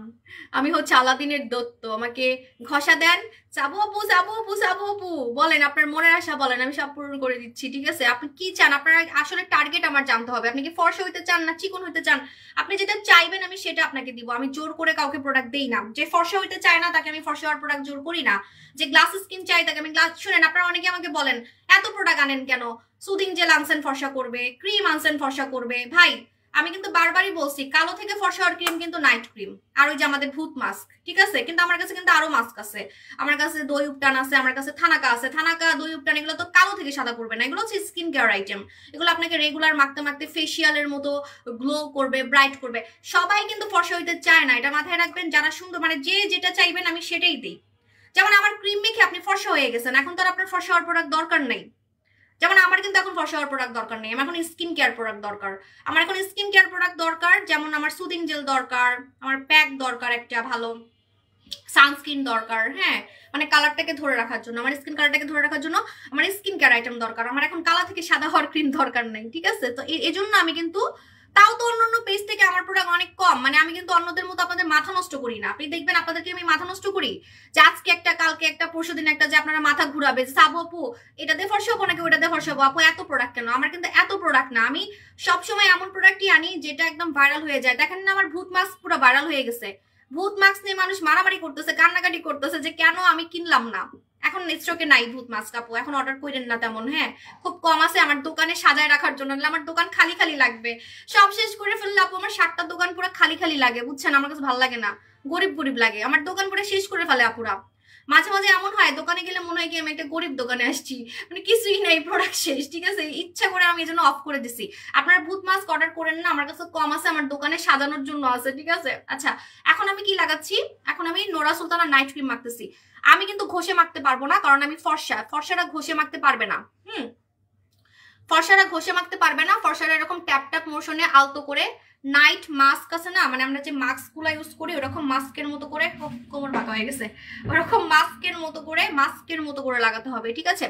আমি হচ্ছে আলাদিনের দত্ত, আমাকে ঘষা দেন, চাবো আপু চাবো আপু চাবো আপু, বলেন আপনার মনের আশা বলেন, আমি সব পূরণ করে দিচ্ছি, ঠিক আছে? আপনি কি চান? আপনার আসলে টার্গেট আমার জানতে হবে, আপনি কি ফর্সা হইতে চান না চিকন হইতে চান? আপনি যেটা চাইবেন আমি সেটা আপনাকে দিব, আমি জোর করে কাউকে প্রোডাক্ট দেই না। যে ফর্সা হইতে চায় না তাকে আমি ফর্সা হওয়ার প্রোডাক্ট জোর করি না, যে গ্লাস স্কিন চাই তাকে আমি গ্লাস। শুনেন আপনারা অনেকে আমাকে বলেন এত প্রোডাক্ট আনেন কেন, সুদিং জেল আনসেন ফর্সা করবে, ক্রিম আনসেন ফর্সা করবে। ভাই আমি কিন্তু বারবারই বলছি কালো থেকে ফর্সা হওয়ার ক্রিম কিন্তু নাইট ক্রিম আর ওই যে আমাদের ভূত মাস্ক, ঠিক আছে? কিন্তু আমার কাছে কিন্তু আরো মাস্ক আছে, আমার কাছে দই উপটান আছে, আমার কাছে থানাকা আছে, থানাকা দই উপটান এগুলো তো কালো থেকে সাদা করবে না, এগুলো হচ্ছে স্কিন কেয়ার আইটেম, এগুলো আপনাকে রেগুলার মাখতে মাখতে ফেসিয়ালের মতো গ্লো করবে, ব্রাইট করবে। সবাই কিন্তু ফর্সা হইতে চায় না, এটা মাথায় রাখবেন। যারা সুন্দর মানে যে যেটা চাইবেন আমি সেটাই দিই। যেমন আমার ক্রিম মেখে আপনি ফর্সা হয়ে গেছেন, এখন তো আর আপনার ফর্সা হওয়ার প্রোডাক্ট দরকার নেই। যেমন আমার কিন্তু এখন ফর্সা হওয়ার প্রোডাক্ট দরকার নেই, আমার এখন স্কিন কেয়ার প্রোডাক্ট দরকার। আমার এখন স্কিন কেয়ার প্রোডাক্ট দরকার, যেমন আমার সুদিং জেল দরকার, আমার প্যাক দরকার একটা ভালো, সানস্ক্রিন দরকার, হ্যাঁ মানে কালারটাকে ধরে রাখার জন্য, আমার স্কিন কালারটাকে ধরে রাখার জন্য আমার স্কিন কেয়ার আইটেম দরকার। আমার এখন কালা থেকে সাদা হওয়ার ক্রিম দরকার নাই, ঠিক আছে? তো এই জন্য আমি কিন্তু, তাও তো অন্যান্য পেজ থেকে আমার প্রোডাক্ট অনেক কম, মানে আমি কিন্তু অন্যদের মতো আপনাদের মাথা নষ্ট করি না। আপনি দেখবেন আপনাদেরকে আমি মাথা নষ্ট করি যে আজকে একটা, কালকে একটা, পরশুদিন একটা, যে আপনারা মাথা ঘুরাবে যে সাবু আপু এটা দিয়ে ফর্সা হবো নাকি ওটা দিয়ে ফর্সা হবো, আপু এত প্রোডাক্ট কেন? আমার কিন্তু এত প্রোডাক্ট না, আমি সবসময় এমন প্রোডাক্টই আনি যেটা একদম ভাইরাল হয়ে যায়। দেখেন না আমার ভূত মাস্ক পুরো ভাইরাল হয়ে গেছে, ভূত মাস্ক নিয়ে মানুষ মারামারি করতেছে, কান্নাকাটি করতেছে যে কেন আমি কিনলাম না। এখন স্টকে নাই ভূত মাস্ক আপু, এখন অর্ডার করেন না তেমন, হ্যাঁ খুব কম আছে আমার দোকানে সাজায় রাখার জন্য, আমার দোকান খালি খালি লাগবে। সব শেষ করে ফেললে আপু আমার 7টা দোকান পুরো খালি খালি লাগে, বুঝছেন? আমার কাছে ভালো লাগে না, গরিব গরিব লাগে। আমার দোকান পুরো শেষ করে ফেলে আপুরা। মাঝে মাঝে এমন হয় দোকানে গেলে মনে হয় কি আমি একটা গরিব দোকানে আসছি, মানে কিছুই নাই, প্রোডাক্ট শেষ, ঠিক আছে? ইচ্ছা করে আমি এই জন্য অফ করে দিছি। আপনারা ভূত মাস্ক অর্ডার করেন না, আমার কাছে কম আছে, আমার দোকানে সাজানোর জন্য আছে, ঠিক আছে? আচ্ছা এখন আমি কি লাগাচ্ছি, এখন আমি নোরা সুলতানা নাইট ক্রিম মাখতেছি। আমি কিন্তু ঘষে মাখতে পারবো না, কারণ আমি ফর্সারা ঘষে মাখতে পারবে না। ফর্সারা ঘষে মাখতে পারবে না, ফর্সারা এরকম ট্যাপ ট্যাপ মোশনে আলতো করে নাইট মাস্ক আছে না, মানে আমরা যে মাস্ক গুলা ইউজ করি ওরকম মাস্কের মতো করে, কোমর বাঁকা হয়ে গেছে, ওরকম মাস্কের মতো করে লাগাতে হবে, ঠিক আছে?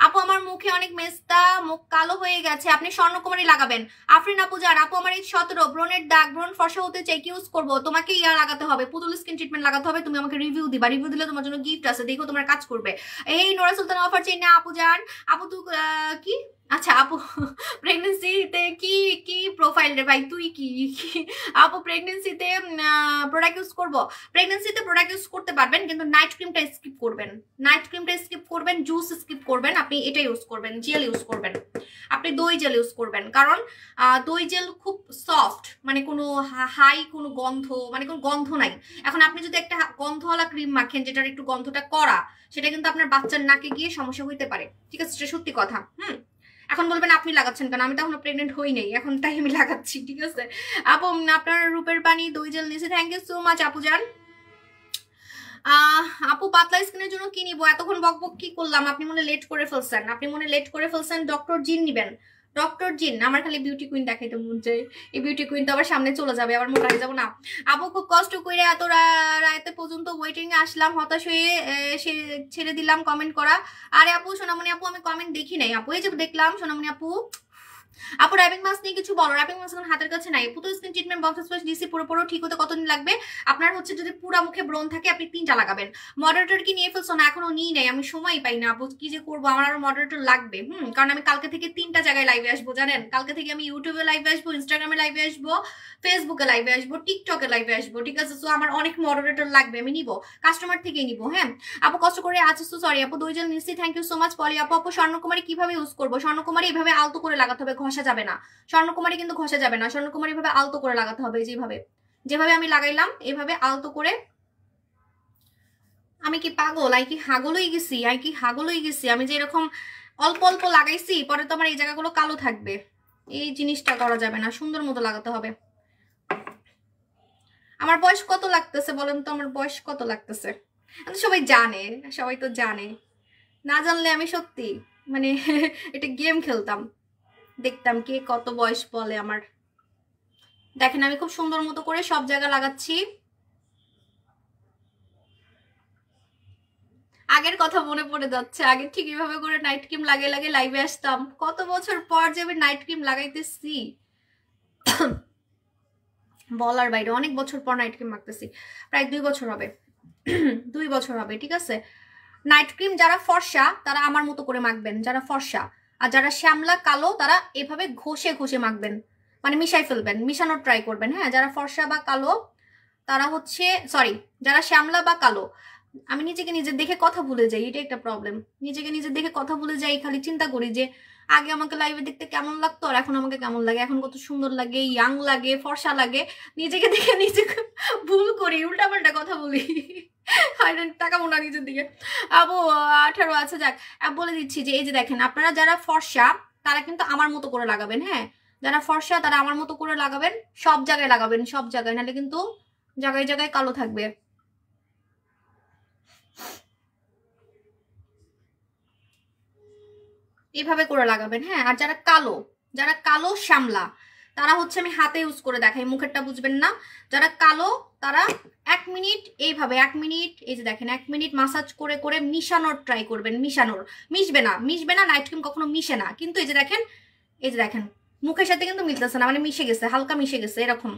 আপু আমার মুখে অনেক মেস্তা, মুখ কালো হয়ে গেছে, আপনি স্বর্ণকুমারী লাগাবেন। আফরিন আপু যান, আপু আমার এই 17 ব্রণের দাগ, ব্রণ ফর্সা হতে চাই, কি ইউজ করবো? তোমাকে ইয়া লাগাতে হবে, পুতুল স্কিন ট্রিটমেন্ট লাগাতে হবে। তুমি আমাকে রিভিউ দিবা, রিভিউ দিলে তোমার জন্য গিফট আছে, দেখো তোমার কাজ করবে। এই নোরা সুলতান অফার চাই না আপু যান। আপু তুই কি, আচ্ছা আপু প্রেগনেন্সিতে কি কি প্রোফাইল রে ভাই, তুই কি আপু প্রেগনেন্সিতে প্রোডাক্ট ইউজ করব? প্রেগনেন্সিতে প্রোডাক্ট ইউজ করতে পারবেন, কিন্তু নাইট ক্রিমটা স্কিপ করবেন, জুস স্কিপ করবেন, আপনি এটা ইউজ করবেন, জেল ইউজ করবেন, আপনি দই জেল ইউজ করবেন। কারণ দই জেল খুব সফট, মানে কোনো হাই কোনো গন্ধ, মানে কোনো গন্ধ নাই। এখন আপনি যদি একটা গন্ধওয়ালা ক্রিম মাখেন যেটার একটু গন্ধটা কড়া, সেটা কিন্তু আপনার বাচ্চার নাকে গিয়ে সমস্যা হইতে পারে, ঠিক আছে? সেটা সত্যি কথা। এখন বলবেন আপনি লাগাচ্ছেন কেন, আমি তো এখনো প্রেগনেন্ট হই নাই, এখন তাই আমি লাগাচ্ছি, ঠিক আছে? আপু আপনার রূপের পানি দই জেল নিয়েছে, থ্যাংক ইউ সো মাচ আপু যান। আপু পাতলা স্কিনের জন্য কি নিবো? এতক্ষণ বকবক কি করলাম, আপনি মনে লেট করে ফেলছেন, ডক্টর জিন নিবেন। ডক্টর জিন, আমার খালি বিউটি কুইন দেখাইতে মন চাই, এই বিউটি কুইন তো আবার সামনে চলে যাবে, আবার মোটা হয়ে যাবো না। আপু খুব কষ্ট করে এত রাতে পর্যন্ত ওয়েটিং এ আসলাম, হতাশ হয়ে ছেড়ে দিলাম কমেন্ট করা। আরে আপু সোনামণি আপু আমি কমেন্ট দেখি নাই আপু, এই যে দেখলাম সোনামণি আপু। আপু র্যাপিং মাস্ক নিয়ে কিছু বলো, র্যাপিং মাস্ক এখন হাতের কাছে নাই। পুতুল skin treatment box space DC পুরো ঠিক হতে কতদিন লাগবে? আপনার হচ্ছে যদি পুরো মুখে ব্রণ থাকে আপনি 3টা লাগাবেন। মডারেটর কি নিয়ে ফেলছো না? এখনো নিই নাই, আমি সময় পাই না আপু, কি যে করবো, আমার আরো মডারেটর লাগবে। কারণ আমি কালকে থেকে 3টা জায়গায় লাইভে আসবো, জানেন? কালকে থেকে আমি ইউটিউবে লাইভে আসবো, ইনস্টাগ্রামে লাইভে আসবো, ফেসবুকে লাইভে আসবো, টিকটকে লাইভে আসবো, ঠিক আছে? সো আমার অনেক মডারেটর লাগবে, আমি নিবো, কাস্টমার থেকেই নিবো। হ্যাঁ আপু কষ্ট করে আছে, সো সরি আপু। 2 জন নিচ্ছি, থ্যাংক ইউ সো মাচ পলি আপু। আপু স্বর্ণকুমারী কিভাবে ইউজ করবো? স্বর্ণকুমারী এভাবে আলতো করে লাগাতে হবে, ঘষা যাবে না। স্বর্ণকুমারী কিন্তু ঘষা যাবে না, স্বর্ণকুমারী ভাবে আলতো করে লাগাতে হবে, যেভাবে আমি লাগাইলাম এভাবে আলতো করে। আমি কি পাগল? কি হাগলই গেছি, আমি যে এরকম অল্প অল্প লাগাইছি, পরে তো আমার এই জায়গাগুলো কালো থাকবে, এই জিনিসটা করা যাবে না, সুন্দর মতো লাগাতে হবে। আমার বয়স কত লাগতেছে বলেন তো, আমার বয়স কত লাগতেছে? সবাই জানে, সবাই তো জানে, না জানলে আমি সত্যি মানে এটা গেম খেলতাম, দেখতাম কে কত বয়স বলে আমার। দেখেন আমি খুব সুন্দর মতো করে সব জায়গা লাগাচ্ছি। আগের কথা মনে পড়ে যাচ্ছে, আগে ঠিক এভাবে করে নাইট ক্রিম লাগে লাইভে আসতাম, কত বছর পর যে আমি নাইট ক্রিম লাগাইতেছি বলার বাইরে, অনেক বছর পর নাইট ক্রিম মাখতেছি, প্রায় 2 বছর হবে 2 বছর হবে, ঠিক আছে? নাইট ক্রিম যারা ফর্সা তারা আমার মতো করে মাখবেন, যারা ফর্সা, আর যারা শ্যামলা কালো তারা এভাবে ঘষে মাখবেন, মানে মিশাই ফেলবেন, মিশানোর ট্রাই করবেন। হ্যাঁ যারা ফর্সা বা কালো তারা হচ্ছে, সরি যারা শ্যামলা বা কালো, আমি নিজেকে নিজে দেখে কথা ভুলে যাই, এটা একটা প্রবলেম, নিজেকে নিজে দেখে কথা ভুলে যাই, খালি চিন্তা করি যে আগে আমাকে লাইভে দেখতে কেমন লাগতো আর এখন আমাকে কেমন লাগে, এখন কত সুন্দর লাগে, ইয়াং লাগে, ফর্সা লাগে, নিজেকে দেখে নিজেকে ভুল করি, উল্টাপাল্টা কথা বলি টাকা মোনা নিজের দিকে। আবু 18 আছে, যাক বলে দিচ্ছি যে এই যে দেখেন আপনারা যারা ফর্সা তারা কিন্তু আমার মতো করে লাগাবেন। হ্যাঁ যারা ফর্সা তারা আমার মতো করে লাগাবেন, সব জায়গায় লাগাবেন, সব জায়গায়, নাহলে কিন্তু জায়গায় জায়গায় কালো থাকবে। এইভাবে করে লাগাবেন। হ্যাঁ আর যারা কালো শ্যামলা তারা হচ্ছে আমি হাতে ইউজ করে দেখাই, মুখেরটা বুঝবেন না। যারা কালো তারা 1 মিনিট এইভাবে 1 মিনিট, এই যে দেখেন 1 মিনিট মাসাজ করে করে মিশানোর ট্রাই করবেন। মিশানোর, মিশবে না, নাইট ক্রিম কখনো মিশে না। কিন্তু এই যে দেখেন মুখের সাথে কিন্তু মিলতেছে না, মানে মিশে গেছে, হালকা মিশে গেছে, এরকম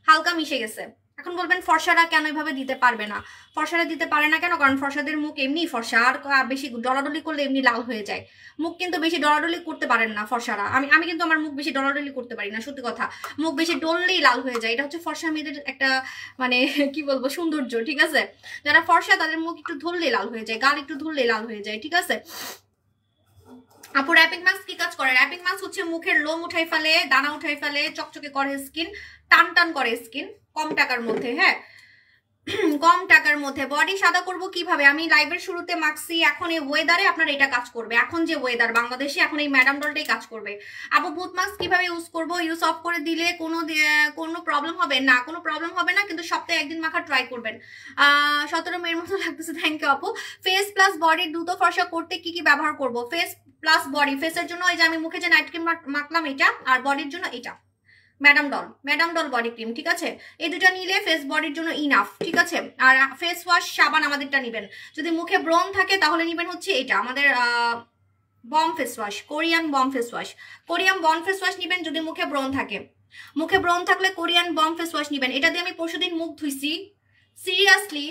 হালকা মিশে গেছে। এখন বলবেন ফর্সারা কেন এভাবে দিতে পারবে না? ফর্সারা দিতে পারে না কেন? কারণ ফর্সাদের মুখ এমনি ফর্সা, আর বেশি ডলাডলি করলে এমনি লাল হয়ে যায়। মুখ কিন্তু বেশি ডলাডলি করতে পারেন না ফর্সারা। আমি কিন্তু আমার মুখ বেশি ডলাডলি করতে পারি না, সত্যি কথা। মুখ বেশি ডললেই লাল হয়ে যায়। এটা হচ্ছে ফর্সা মেয়েদের একটা মানে কি বলবো সৌন্দর্য, ঠিক আছে? যারা ফর্সা তাদের মুখ একটু ধরলেই লাল হয়ে যায়, গাল একটু ধরলেই লাল হয়ে যায়, ঠিক আছে? আপু র‍্যাপিং মাস্ক কি কাজ করে? র‍্যাপিং মাস্ক হচ্ছে মুখের লোম উঠাই ফেলে, দানা উঠাই ফেলে, চকচকে করে স্কিন, টান টান করে স্কিন, কম টাকার মধ্যে। হ্যাঁ, কম টাকার মধ্যে। বডি সাদা করব কিভাবে? আমি লাইভের শুরুতে মাখছি, এখন এই ওয়েদারে আপনার এটা কাজ করবে। এখন যে ওয়েদার বাংলাদেশে, এখন এই ম্যাডাম ডলটাই কাজ করবে। আপু বুথ মাস্ক কিভাবে ইউজ করব? ইউজ অফ করে দিলে কোনো প্রবলেম হবে না? কোনো প্রবলেম হবে না, কিন্তু সপ্তাহে একদিন মাখা ট্রাই করবেন। 17 মেয়ের মতো লাগতেছে, থ্যাংক ইউ আপু। ফেস প্লাস বডি দ্রুত ফর্সা করতে কি কি ব্যবহার করব? ফেস প্লাস বডি, ফেসের জন্য এই যে আমি মুখে যে নাইট ক্রিম মাখলাম এটা, আর বডির জন্য এটা ম্যাডাম ডল বডি ক্রিম, ঠিক আছে? এই দুটা নিলে ফেস বডির জন্য ইনাফ, ঠিক আছে? আর ফেস ওয়াশ সাবান আমাদেরটা নিবেন। যদি মুখে ব্রণ থাকে তাহলে নিবেন হচ্ছে এটা আমাদের balm face wash, Korean balm face wash নিবেন। যদি মুখে ব্রণ থাকে, মুখে ব্রণ থাকলে কোরিয়ান বম ফেস ওয়াশ নিবেন। এটা দিয়ে আমি পরশুদিন মুখ ধুইছি, সিরিয়াসলি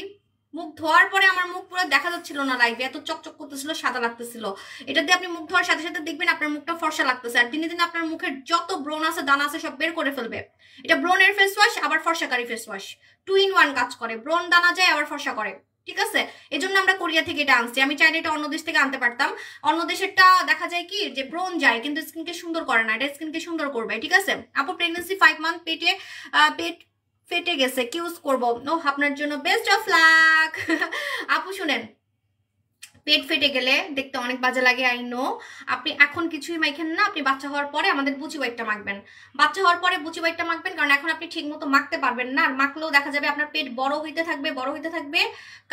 মুখ ধোয়ার পরে আমার মুখ পুরো দেখা যাচ্ছিল না লাইভে, এত চকচক করতেছিল, সাদা লাগতেছিল। এটা দিয়ে আপনি মুখ ধোয়ার সাথে সাথে দেখবেন আপনার মুখটা ফর্সা লাগতেছে, আর দিনে দিনে আপনার মুখের যত ব্রণ আছে, দানা আছে, সব বের করে ফেলবে। এটা ব্রণের ফেস ওয়াশ, আবার ফর্সাকারী ফেস ওয়াশ, 2 in 1 কাজ করে। ব্রণ দানা যায়, আবার ফর্সা করে, ঠিক আছে? এই জন্য আমরা কোরিয়া থেকে এটা আনছি। আমি চাইলে এটা অন্য দেশ থেকে আনতে পারতাম। অন্য দেশেরটা দেখা যায় কি যে ব্রণ যায় কিন্তু স্কিনকে সুন্দর করে না, এটা স্কিনকে সুন্দর করবে, ঠিক আছে? আপু প্রেগনেন্সি 5 মান্থ, পেট ফেটে গেছে, কি ইউজ করবো? ও আপনার জন্য বেস্ট অফ লাক। আপু শুনেন, পেট ফেটে গেলে দেখতে অনেক বাজে লাগে, আই নো। আপনি এখন কিছুই মাখেন না, আপনি বাচ্চা হওয়ার পরে আমাদের বুচি ওয়াইটটা মাখবেন। বাচ্চা হওয়ার পরে বুচি ওয়াইটটা মাখবেন, কারণ এখন আপনি ঠিক মতো মাখতে পারবেন না। আর মাখলেও দেখা যাবে আপনার পেট বড় হইতে থাকবে,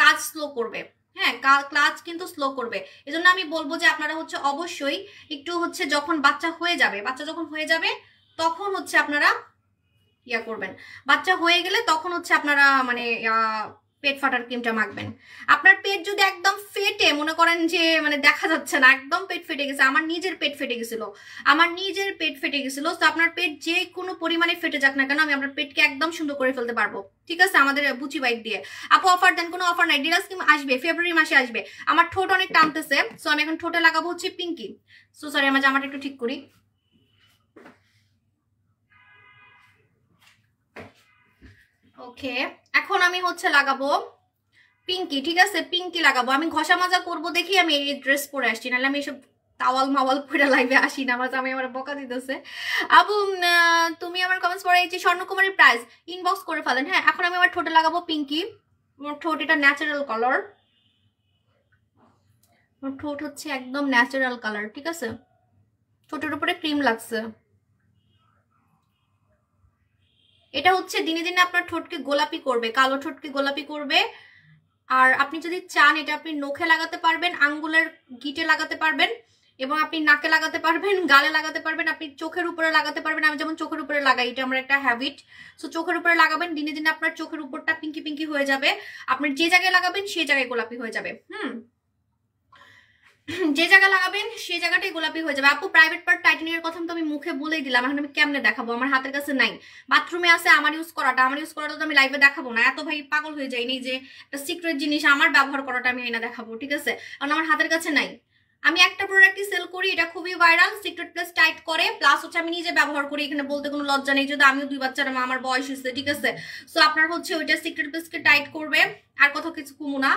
কাজ স্লো করবে। হ্যাঁ, ক্লাচ কিন্তু স্লো করবে। এজন্য আমি বলবো যে আপনারা হচ্ছে অবশ্যই একটু হচ্ছে যখন বাচ্চা যখন হয়ে যাবে তখন হচ্ছে আপনারা ইয়া করবেন। বাচ্চা হয়ে গেলে তখন হচ্ছে আপনারা মানে পেট ফাটার ক্রিমটা মাখবেন। আপনার পেট যদি একদম ফেটে মনে করেন যে মানে দেখা যাচ্ছে না, একদম পেট ফেটে গেছে, আমার নিজের পেট ফেটে গেছিল, তো আপনার পেট যে কোনো পরিমাণে ফেটে যাক না কেন, আমি আপনার পেটকে একদম সুন্দর করে ফেলতে পারবো, ঠিক আছে? আমাদের বুচি ওয়াইপ দিয়ে। আপু অফার দেন? কোনো অফার নাই, ডিরাস ক্রিম আসবে ফেব্রুয়ারি মাসে আসবে। আমার ঠোঁট অনেক টানতেছে, সো আমি এখন ঠোঁটে লাগাবো হচ্ছে পিঙ্কি। সো সরি, আমার জামাটা একটু ঠিক করি। ওকে, এখন আমি হচ্ছে লাগাবো পিঙ্কি, ঠিক আছে? পিঙ্কি লাগাবো। আমি ঘষা মাজা করবো দেখি আমি এই ড্রেস পরে আসছি, নাহলে আমি এসব তাওয়াল মাওয়াল পরে লাইভে আসি না। আমার বকা দিতেছে। আবু তুমি আমার কমেন্টস পরে এই যে স্বর্ণকুমারীর প্রাইস ইনবক্স করে ফেলেন। হ্যাঁ, এখন আমি আমার ঠোঁটে লাগাবো পিঙ্কি। আমার ঠোঁট এটা ন্যাচারাল কালার, আমার ঠোঁট হচ্ছে একদম ন্যাচারাল কালার, ঠিক আছে? ঠোঁটের উপরে ক্রিম লাগছে। এটা হচ্ছে দিনে দিনে আপনার ঠোঁটকে গোলাপি করবে, কালো ঠোঁটকে গোলাপি করবে। আর আপনি যদি চান এটা আপনি নখে লাগাতে পারবেন, আঙ্গুলের গিটে লাগাতে পারবেন, এবং আপনি নাকে লাগাতে পারবেন, গালে লাগাতে পারবেন, আপনি চোখের উপরে লাগাতে পারবেন। আমি যেমন চোখের উপরে লাগাই, এটা আমার একটা হ্যাবিট। সো চোখের উপরে লাগাবেন, দিনে দিনে আপনার চোখের উপরটা পিঙ্কি পিঙ্কি হয়ে যাবে। আপনি যে জায়গায় লাগাবেন সেই জায়গায় গোলাপি হয়ে যাবে। যে জায়গা লাগাবেন সেই জায়গাটাই গোলাপি হয়ে যাবে। আপু প্রাইভেট পার্ট টাইটেনিয়ার কথা তো আমি মুখে বলেই দিলাম, এখন আমি কেমনে দেখাবো? আমার হাতের কাছে নাই, বাথরুমে আছে। আমার ইউজ করাটা তো আমি লাইভে দেখাবো না, এত ভাই পাগল হয়ে যায়নি যে একটা সিক্রেট জিনিস আমার ব্যবহার করাটা আমি না দেখাবো, ঠিক আছে? কারণ আমার হাতের কাছে নাই। আমি একটা প্রোডাক্টই সেল করি, এটা খুবই ভাইরাল, সিক্রেট প্লাস টাইট করে, প্লাস হচ্ছে আমি নিজে ব্যবহার করি, এখানে বলতে কোনো লজ্জা নেই, যদি আমিও 2 বাচ্চার মা, আমার বয়স হয়েছে, ঠিক আছে? সো আপনার হচ্ছে ওইটা সিক্রেট প্লাসকে টাইট করবে, আর কত কিছু কুমু না,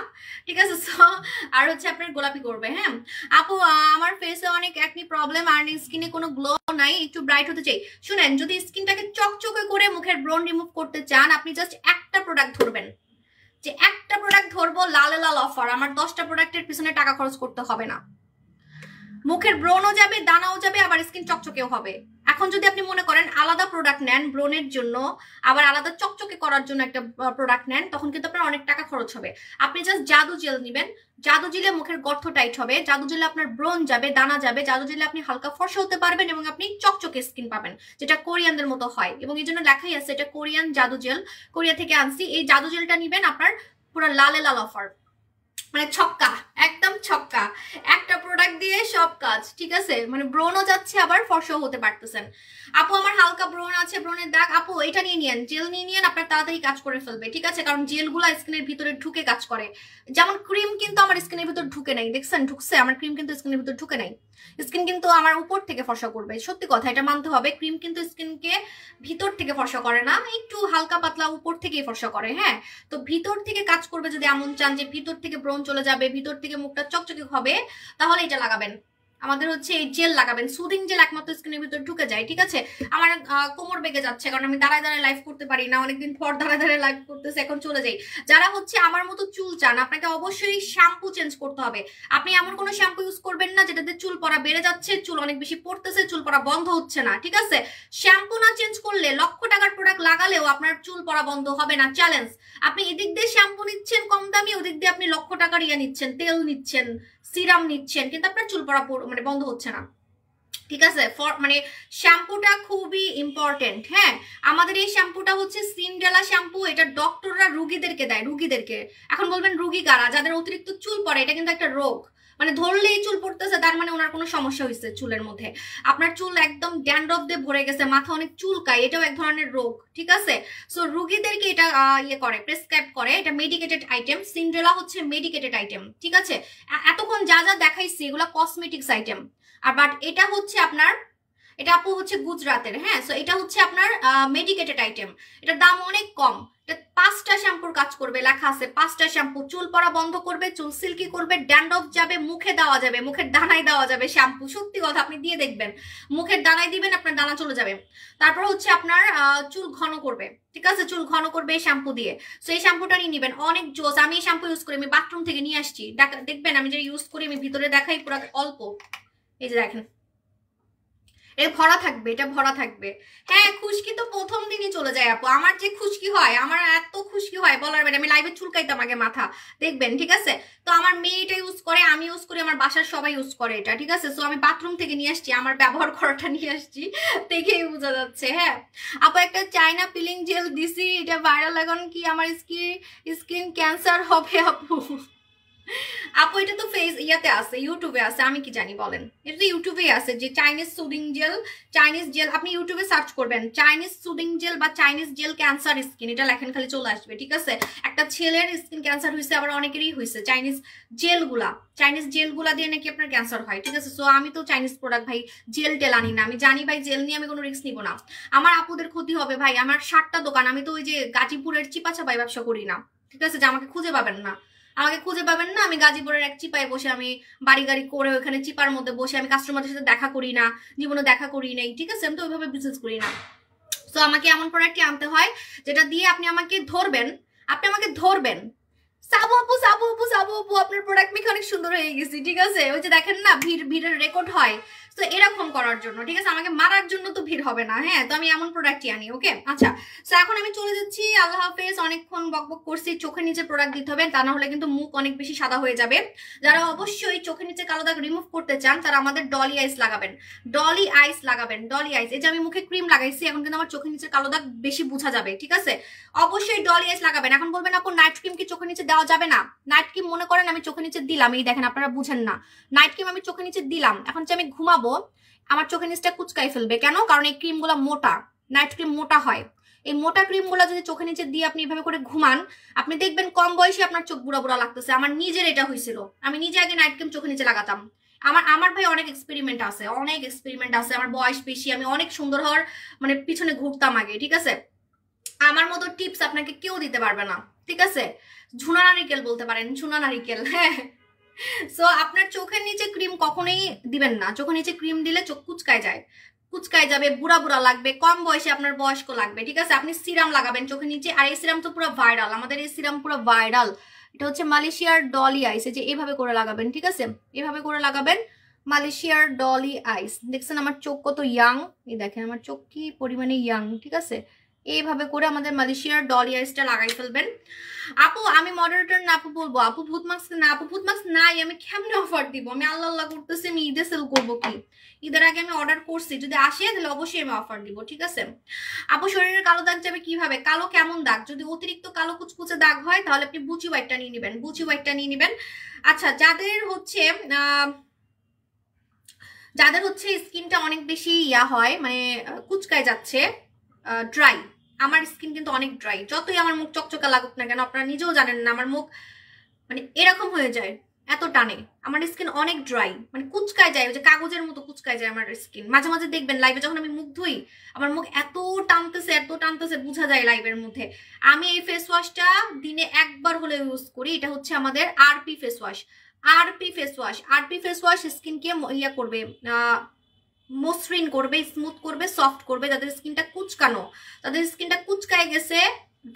ঠিক আছে? সো আর হচ্ছে আপনার গোলাপি করবে। হ্যাঁ আপু, আমার ফেসে অনেক একনি প্রবলেম, আর স্কিনে কোনো গ্লো নাই, একটু ব্রাইট হতে চাই। শুনেন, যদি স্কিনটাকে চকচকে করে মুখের ব্রণ রিমুভ করতে চান, আপনি জাস্ট একটা প্রোডাক্ট ধরবেন, যে একটা প্রোডাক্ট ধরবো, লাল লাল অফার, আমার 10টা প্রোডাক্টের পিছনে টাকা খরচ করতে হবে না, মুখের ব্রণও যাবে, দানাও যাবে, আবার স্কিন চকচকেও হবে। এখন এখন যদি আপনি মনে করেন আলাদা প্রোডাক্ট নেন ব্রোনের জন্য, আবার আলাদা চকচকে করার জন্য একটা প্রোডাক্ট নেন, তখন কিন্তু আপনার অনেক টাকা খরচ হবে। আপনি জাস্ট জাদু জেল নেবেন, জাদু জেলে মুখের গর্ত টাইট হবে, জাদু জেলে আপনার ব্রণ যাবে, দানা যাবে, জাদু জেলে আপনি হালকা ফর্সা হতে পারবেন এবং আপনি চকচকে স্কিন পাবেন, যেটা কোরিয়ানদের মতো হয়। এবং এই জন্য লেখাই আছে এটা কোরিয়ান জাদু জেল, কোরিয়া থেকে আনছি। এই জাদু জেলটা নিবেন, আপনার পুরো লালে লাল অফার, মানে ছক্কা, একদম ছক্কা, একটা প্রোডাক্ট দিয়ে সব কাজ, ঠিক আছে? মানে ব্রণও যাচ্ছে আবার ফর্সাও হতে পারতেছেন। আপু আমার হালকা ব্রণ আছে, ব্রণের দাগ, আপু এটা নিয়ে নিয়েন, জেল নিয়ে নিয়েন, আপনার তাড়াতাড়ি কাজ করে ফেলবে, ঠিক আছে? কারণ জেলগুলো স্কিনের ভিতরে ঢুকে কাজ করে। যেমন ক্রিম কিন্তু আমার স্কিনের ভিতর ঢুকে নাই, দেখছেন ঢুকছে? আমার ক্রিম কিন্তু স্কিনের ভিতর ঢুকে নাই। স্কিন কিন্তু আমার উপর থেকে ফর্সা করবে, সত্যি কথা, এটা মানতে হবে। ক্রিম কিন্তু স্কিনকে ভিতর থেকে ফর্সা করে না, একটু হালকা পাতলা উপর থেকেই ফর্সা করে। হ্যাঁ, তো ভিতর থেকে কাজ করবে যদি এমন চান যে ভিতর থেকে ব্রণ চলে যাবে, ভিতর থেকে মুখটা চকচকে হবে, তাহলে এটা লাগাবেন। আমাদের হচ্ছে এই জেল লাগাবেন, সুদিং জেল একমাত্র স্কিনের ভিতর ঢুকে যায়, ঠিক আছে? আমার কোমর বেগে যাচ্ছে কারণ আমি দাঁড়ায় দাঁড়ায় লাইভ করতে পারি না, অনেকদিন পর দাঁড়ায় দাঁড়ায় লাইভ করতেছে, এখন চলে যাই। যারা হচ্ছে আমার মতো চুল চান, আপনাকে অবশ্যই শ্যাম্পু চেঞ্জ করতে হবে। আপনি এমন কোনো শ্যাম্পু ইউজ করবেন না যেটাতে চুল পড়া বেড়ে যাচ্ছে, চুল অনেক বেশি পড়তেছে, চুল পড়া বন্ধ হচ্ছে না, ঠিক আছে? শ্যাম্পু না চেঞ্জ করলে লক্ষ টাকার প্রোডাক্ট লাগালেও আপনার চুল পড়া বন্ধ হবে না, চ্যালেঞ্জ। আপনি এদিক দিয়ে শ্যাম্পু নিচ্ছেন কম দামি, ওদিক দিয়ে আপনি লক্ষ টাকার ইয়া নিচ্ছেন, তেল নিচ্ছেন, সিরাম নিচ্ছেন, কিন্তু আপনার চুল পড়া মানে বন্ধ হচ্ছে না, ঠিক আছে? মানে শ্যাম্পুটা খুবই ইম্পর্টেন্ট। হ্যাঁ, আমাদের এই শ্যাম্পুটা হচ্ছে সিন্ড্রেলা শ্যাম্পু, এটা ডক্টররা রুগীদেরকে দেয়, রুগীদেরকে। এখন বলবেন রুগী কারা? যাদের অতিরিক্ত চুল পড়ে, এটা কিন্তু একটা রোগ, মানে ধরলেই চুল পড়তেছে তার মানে ওনার কোনো সমস্যা হয়েছে চুলের মধ্যে। আপনার চুল একদম ড্যান্ড্রফ দিয়ে ভরে গেছে, মাথা অনেক চুলকায়, এটাও এক ধরনের রোগ, ঠিক আছে? সো রুগীদেরকে এটা ইয়ে করে, প্রেসক্রাইব করে, এটা মেডিকেটেড আইটেম। সিন্ড্রেলা হচ্ছে মেডিকেটেড আইটেম, ঠিক আছে? এতক্ষণ যা যা দেখাইছি এগুলো কসমেটিক্স আইটেম, আর বাট এটা হচ্ছে আপনার, এটা আপু হচ্ছে গুজরাটের। হ্যাঁ, সো এটা হচ্ছে আপনার মেডিকেটেড আইটেম, এটার দাম অনেক কম। এটা 5টা শ্যাম্পুর কাজ করবে, লেখা আছে 5টা শ্যাম্পু। চুল পড়া বন্ধ করবে, চুল সিল্কি করবে, ড্যান্ড্রফ যাবে, মুখে দেওয়া যাবে, মুখের দানায় দেওয়া যাবে শ্যাম্পু, সত্যি কথা, আপনি দিয়ে দেখবেন, মুখের দানায় দিবেন আপনার দানা চলে যাবে। তারপর হচ্ছে আপনার চুল ঘন করবে, ঠিক আছে? চুল ঘন করবে এই শ্যাম্পু দিয়ে। সো এই শ্যাম্পুটা নিয়ে নিবেন, অনেক জোস। আমি এই শ্যাম্পু ইউজ করি, আমি বাথরুম থেকে নিয়ে আসছি, দেখবেন আমি যে ইউজ করি, আমি ভিতরে দেখাই পুরো অল্প, এই যে দেখেন, এটা ভরা থাকবে, এটা ভরা থাকবে। হ্যাঁ, খুশকি তো প্রথম দিনই চলে যায় আপু, আমার যে খুশকি হয়, আমার এত খুশকি হয় বলার বাইরে। আমি লাইভে চুলকাইতাম আগে মাথা, দেখবেন, ঠিক আছে? তো আমার মেয়ে এটা ইউজ করে, আমি ইউজ করি, আমার বাসার সবাই ইউজ করে এটা, ঠিক আছে? সো আমি বাথরুম থেকে নিয়ে আসছি, আমার ব্যবহার করাটা নিয়ে আসছি, দেখেই বোঝা যাচ্ছে। হ্যাঁ আপু, একটা চায়না পিলিং জেল দিছি, এটা ভাইরাল, এখন কি আমার স্কিন ক্যান্সার হবে আপু? আপু এটা তো ইয়াতে আছে, ইউটিউবে আছে, আমি কি জানি বলেন? এটা তো ইউটিউবে আছে যে Chinese soothing gel, Chinese gel, আপনি ইউটিউবে সার্চ করবেন চাইনিজ সুদিং জেল বা চাইনিজ জেল ক্যান্সার স্কিন, এটা লেখেন খালি চলে আসবে, ঠিক আছে? একটা ছেলের স্কিন ক্যান্সার হয়েছে, আবার অনেকেরই হয়েছে। চাইনিজ জেলগুলা দিয়ে নাকি আপনার ক্যান্সার হয়, ঠিক আছে? সো আমি তো চাইনিজ প্রোডাক্ট ভাই জেল টেল আনি না, আমি জানি ভাই জেল নিয়ে আমি কোনো রিস্ক নিব না, আমার আপুদের ক্ষতি হবে ভাই। আমার 7টা দোকান, আমি তো ওই যে গাজীপুরের চিপাচাপাই ব্যবসা করি না, ঠিক আছে? যে আমাকে খুঁজে পাবেন না, আমি গাজীপুরের এক চিপায় বসে, আমি বাড়ি গাড়ি করে ওখানে চিপার মধ্যে বসে আমি কাস্টমারদের সাথে দেখা করি না, জীবনে দেখা করি নাই, ঠিক আছে? আমি তো ওইভাবে বিজনেস করি না। তো আমাকে এমন প্রোডাক্টই আনতে হয় যেটা দিয়ে আপনি আমাকে ধরবেন, সাবু আপু আপনার প্রোডাক্ট মেখে অনেক সুন্দর হয়ে গেছি, ঠিক আছে? ওই যে দেখেন না, ভিড়ের রেকর্ড হয়, তো এরকম করার জন্য, ঠিক আছে? আমাকে মারার জন্য তো ভিড় হবে না। হ্যাঁ, তো আমি এমন প্রোডাক্টই আনি, ওকে? আচ্ছা, তো এখন আমি চলে যাচ্ছি, আল্লাহ হাফেজ। অনেকক্ষণ বকবক করছি, চোখের নিচে প্রোডাক্ট দিতে হবে, তা না হলে কিন্তু মুখ অনেক বেশি সাদা হয়ে যাবে। যারা অবশ্যই চোখের নিচে কালো দাগ রিমুভ করতে চান, তারা আমাদের ডলি আইস লাগাবেন, ডলি আইস। এই যে আমি মুখে ক্রিম লাগাইছি, এখন কিন্তু আমার চোখের নিচে কালো দাগ বেশি বোঝা যাবে, ঠিক আছে? অবশ্যই ডলি আইস লাগাবেন। এখন বলবেন আপু নাইট ক্রিম কি চোখের নিচে দেওয়া যাবে না? নাইট ক্রিম মনে করেন আমি চোখের নিচে দিলাম, এই দেখেন, আপনারা বুঝেন না, নাইট ক্রিম আমি চোখের নিচে দিলাম, এখন যে আমি ঘুমাবো আমার চোখের নিচটা কুচকাই ফেলবে, কেন? কারণ এই ক্রিমগুলো মোটা, নাইট ক্রিম মোটা হয়। এই মোটা ক্রিমগুলো যদি চোখের নিচে দিয়ে আপনি এভাবে করে ঘুমান, আপনি দেখবেন কম বয়সে আপনার চোখ বুড়া বুড়া লাগতেছে। আমার নিজের এটা হয়েছিল, আমি নিজে আগে নাইট ক্রিম চোখের নিচে লাগাতাম। আমার ভাই অনেক এক্সপেরিমেন্ট আছে, আমার বয়স বেশি, আমি অনেক সুন্দর হওয়ার মানে পিছনে ঘুরতাম আগে, ঠিক আছে? আমার মতো টিপস আপনাকে কেউ দিতে পারবে না, ঠিক আছে? ঝুনা নারিকেল বলতে পারেন, ঝুনা নারিকেল। হ্যাঁ, সো আপনার চোখের নিচে ক্রিম কখনোই দিবেন না, চোখের নিচে ক্রিম দিলে চোখ কুচকায় যাবে, বুড়া বুড়া লাগবে, কম বয়সে আপনার বয়স্ক লাগবে, ঠিক আছে? আপনি সিরাম লাগাবেন চোখের নিচে, আর এই সিরাম তো পুরো ভাইরাল, আমাদের এই সিরাম পুরো ভাইরাল। এটা হচ্ছে মালয়েশিয়ার ডলি আইস, যে এভাবে করে লাগাবেন, ঠিক আছে? এভাবে করে লাগাবেন, মালয়েশিয়ার ডলি আইস। দেখছেন আমার চোখ কত ইয়াং, এই দেখেন আমার চোখ কি পরিমাণে ইয়াং, ঠিক আছে। এইভাবে করে আমাদের মালয়েশিয়ার ডলি আইসটা লাগাই ফেলবেন। আপু আমি মডারেটর না আপু বলবো, আপু ভূত মাস্ক না, আপু ভূত মাস্ক নাই, আমি কেমনে অফার দিব? আমি আল্লাহ আল্লাহ করতেছি, আমি ঈদে সেল করবো কি? ঈদের আগে আমি অর্ডার করছি, যদি আসে তাহলে অবশ্যই আমি অফার দিব, ঠিক আছে। আপু শরীরের কালো দাগ যাবে কিভাবে? কালো কেমন দাগ? যদি অতিরিক্ত কালো কুচকুচে দাগ হয় তাহলে আপনি বুচি হোয়াইটটা নিয়ে নেবেন, বুচি হোয়াইটটা নিয়ে নেবেন। আচ্ছা যাদের হচ্ছে স্কিনটা অনেক বেশি ইয়া হয়, মানে কুচকায় যাচ্ছে, ড্রাই, আমার স্কিন কিন্তু অনেক ড্রাই, যতই আমার মুখ চকচকা লাগুক না কেন, আপনারা নিজেও জানেন না আমার মুখ মানে এরকম হয়ে যায়, এত টানে আমার স্কিন, অনেক ড্রাই, মানে কুচকায় যায়, ওই যে কাগজের মতো কুচকায় যায় আমার স্কিন। মাঝে মাঝে দেখবেন লাইভে যখন আমি মুখ ধুই আমার মুখ এত টানতেছে বোঝা যায় লাইভের মধ্যে। আমি এই ফেস ওয়াশটা দিনে একবার হলে ইউজ করি, এটা হচ্ছে আমাদের R P face wash. R P face wash স্কিনকে ইয়া করবে, মসৃণ করবে, স্মুথ করবে, সফট করবে। যাদের স্কিনটা কুচকানো, যাদের স্কিনটা কুচকায় গেছে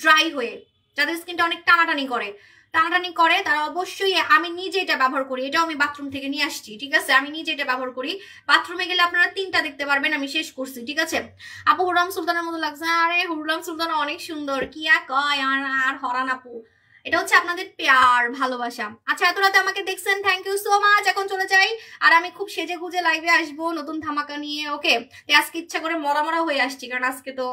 ড্রাই হয়ে, যাদের স্কিনটা অনেক টানাটানি করে তারা অবশ্যই, আমি নিজে এটা ব্যবহার করি, এটাও আমি বাথরুম থেকে নিয়ে আসছি, ঠিক আছে। আমি নিজে এটা ব্যবহার করি, বাথরুমে গেলে আপনারা 3টা দেখতে পারবেন, আমি শেষ করছি, ঠিক আছে। আপু হুররাম সুলতানের মতো লাগছে। আরে হুররাম সুলতান অনেক সুন্দর, কি কয় আর হরান আপু, এটা হচ্ছে আপনাদের প্যার ভালোবাসা। আচ্ছা এত রাতে আমাকে দেখছেন, থ্যাংক ইউ সো মাচ। এখন চলে যাই, আর আমি খুব সেজে গুজে লাইভে আসবো নতুন ধামাকা নিয়ে, ওকে। আজকে ইচ্ছা করে মরা হয়ে আসছি, কারণ আজকে তো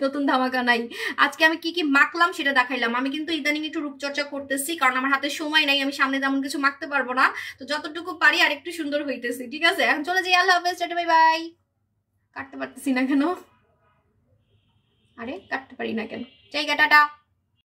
নতুন ধামাকা নাই। আজকে আমি কি কি মাখলাম সেটা দেখাইলাম। আমি কিন্তু ইদানিং একটু রূপচর্চা করতেছি, কারণ আমার হাতে সময় নাই, আমি সামনে তেমন কিছু মাখতে পারবো না, তো যতটুকু পারি আর একটু সুন্দর হইতেছি, ঠিক আছে। এখন চলে যাই, আল্লাহ হাফেজ, টাটা বাই বাই। কাটতে পারতেছি না কেন? আরে কাটতে পারি না কেন? জায়গা, টাটা।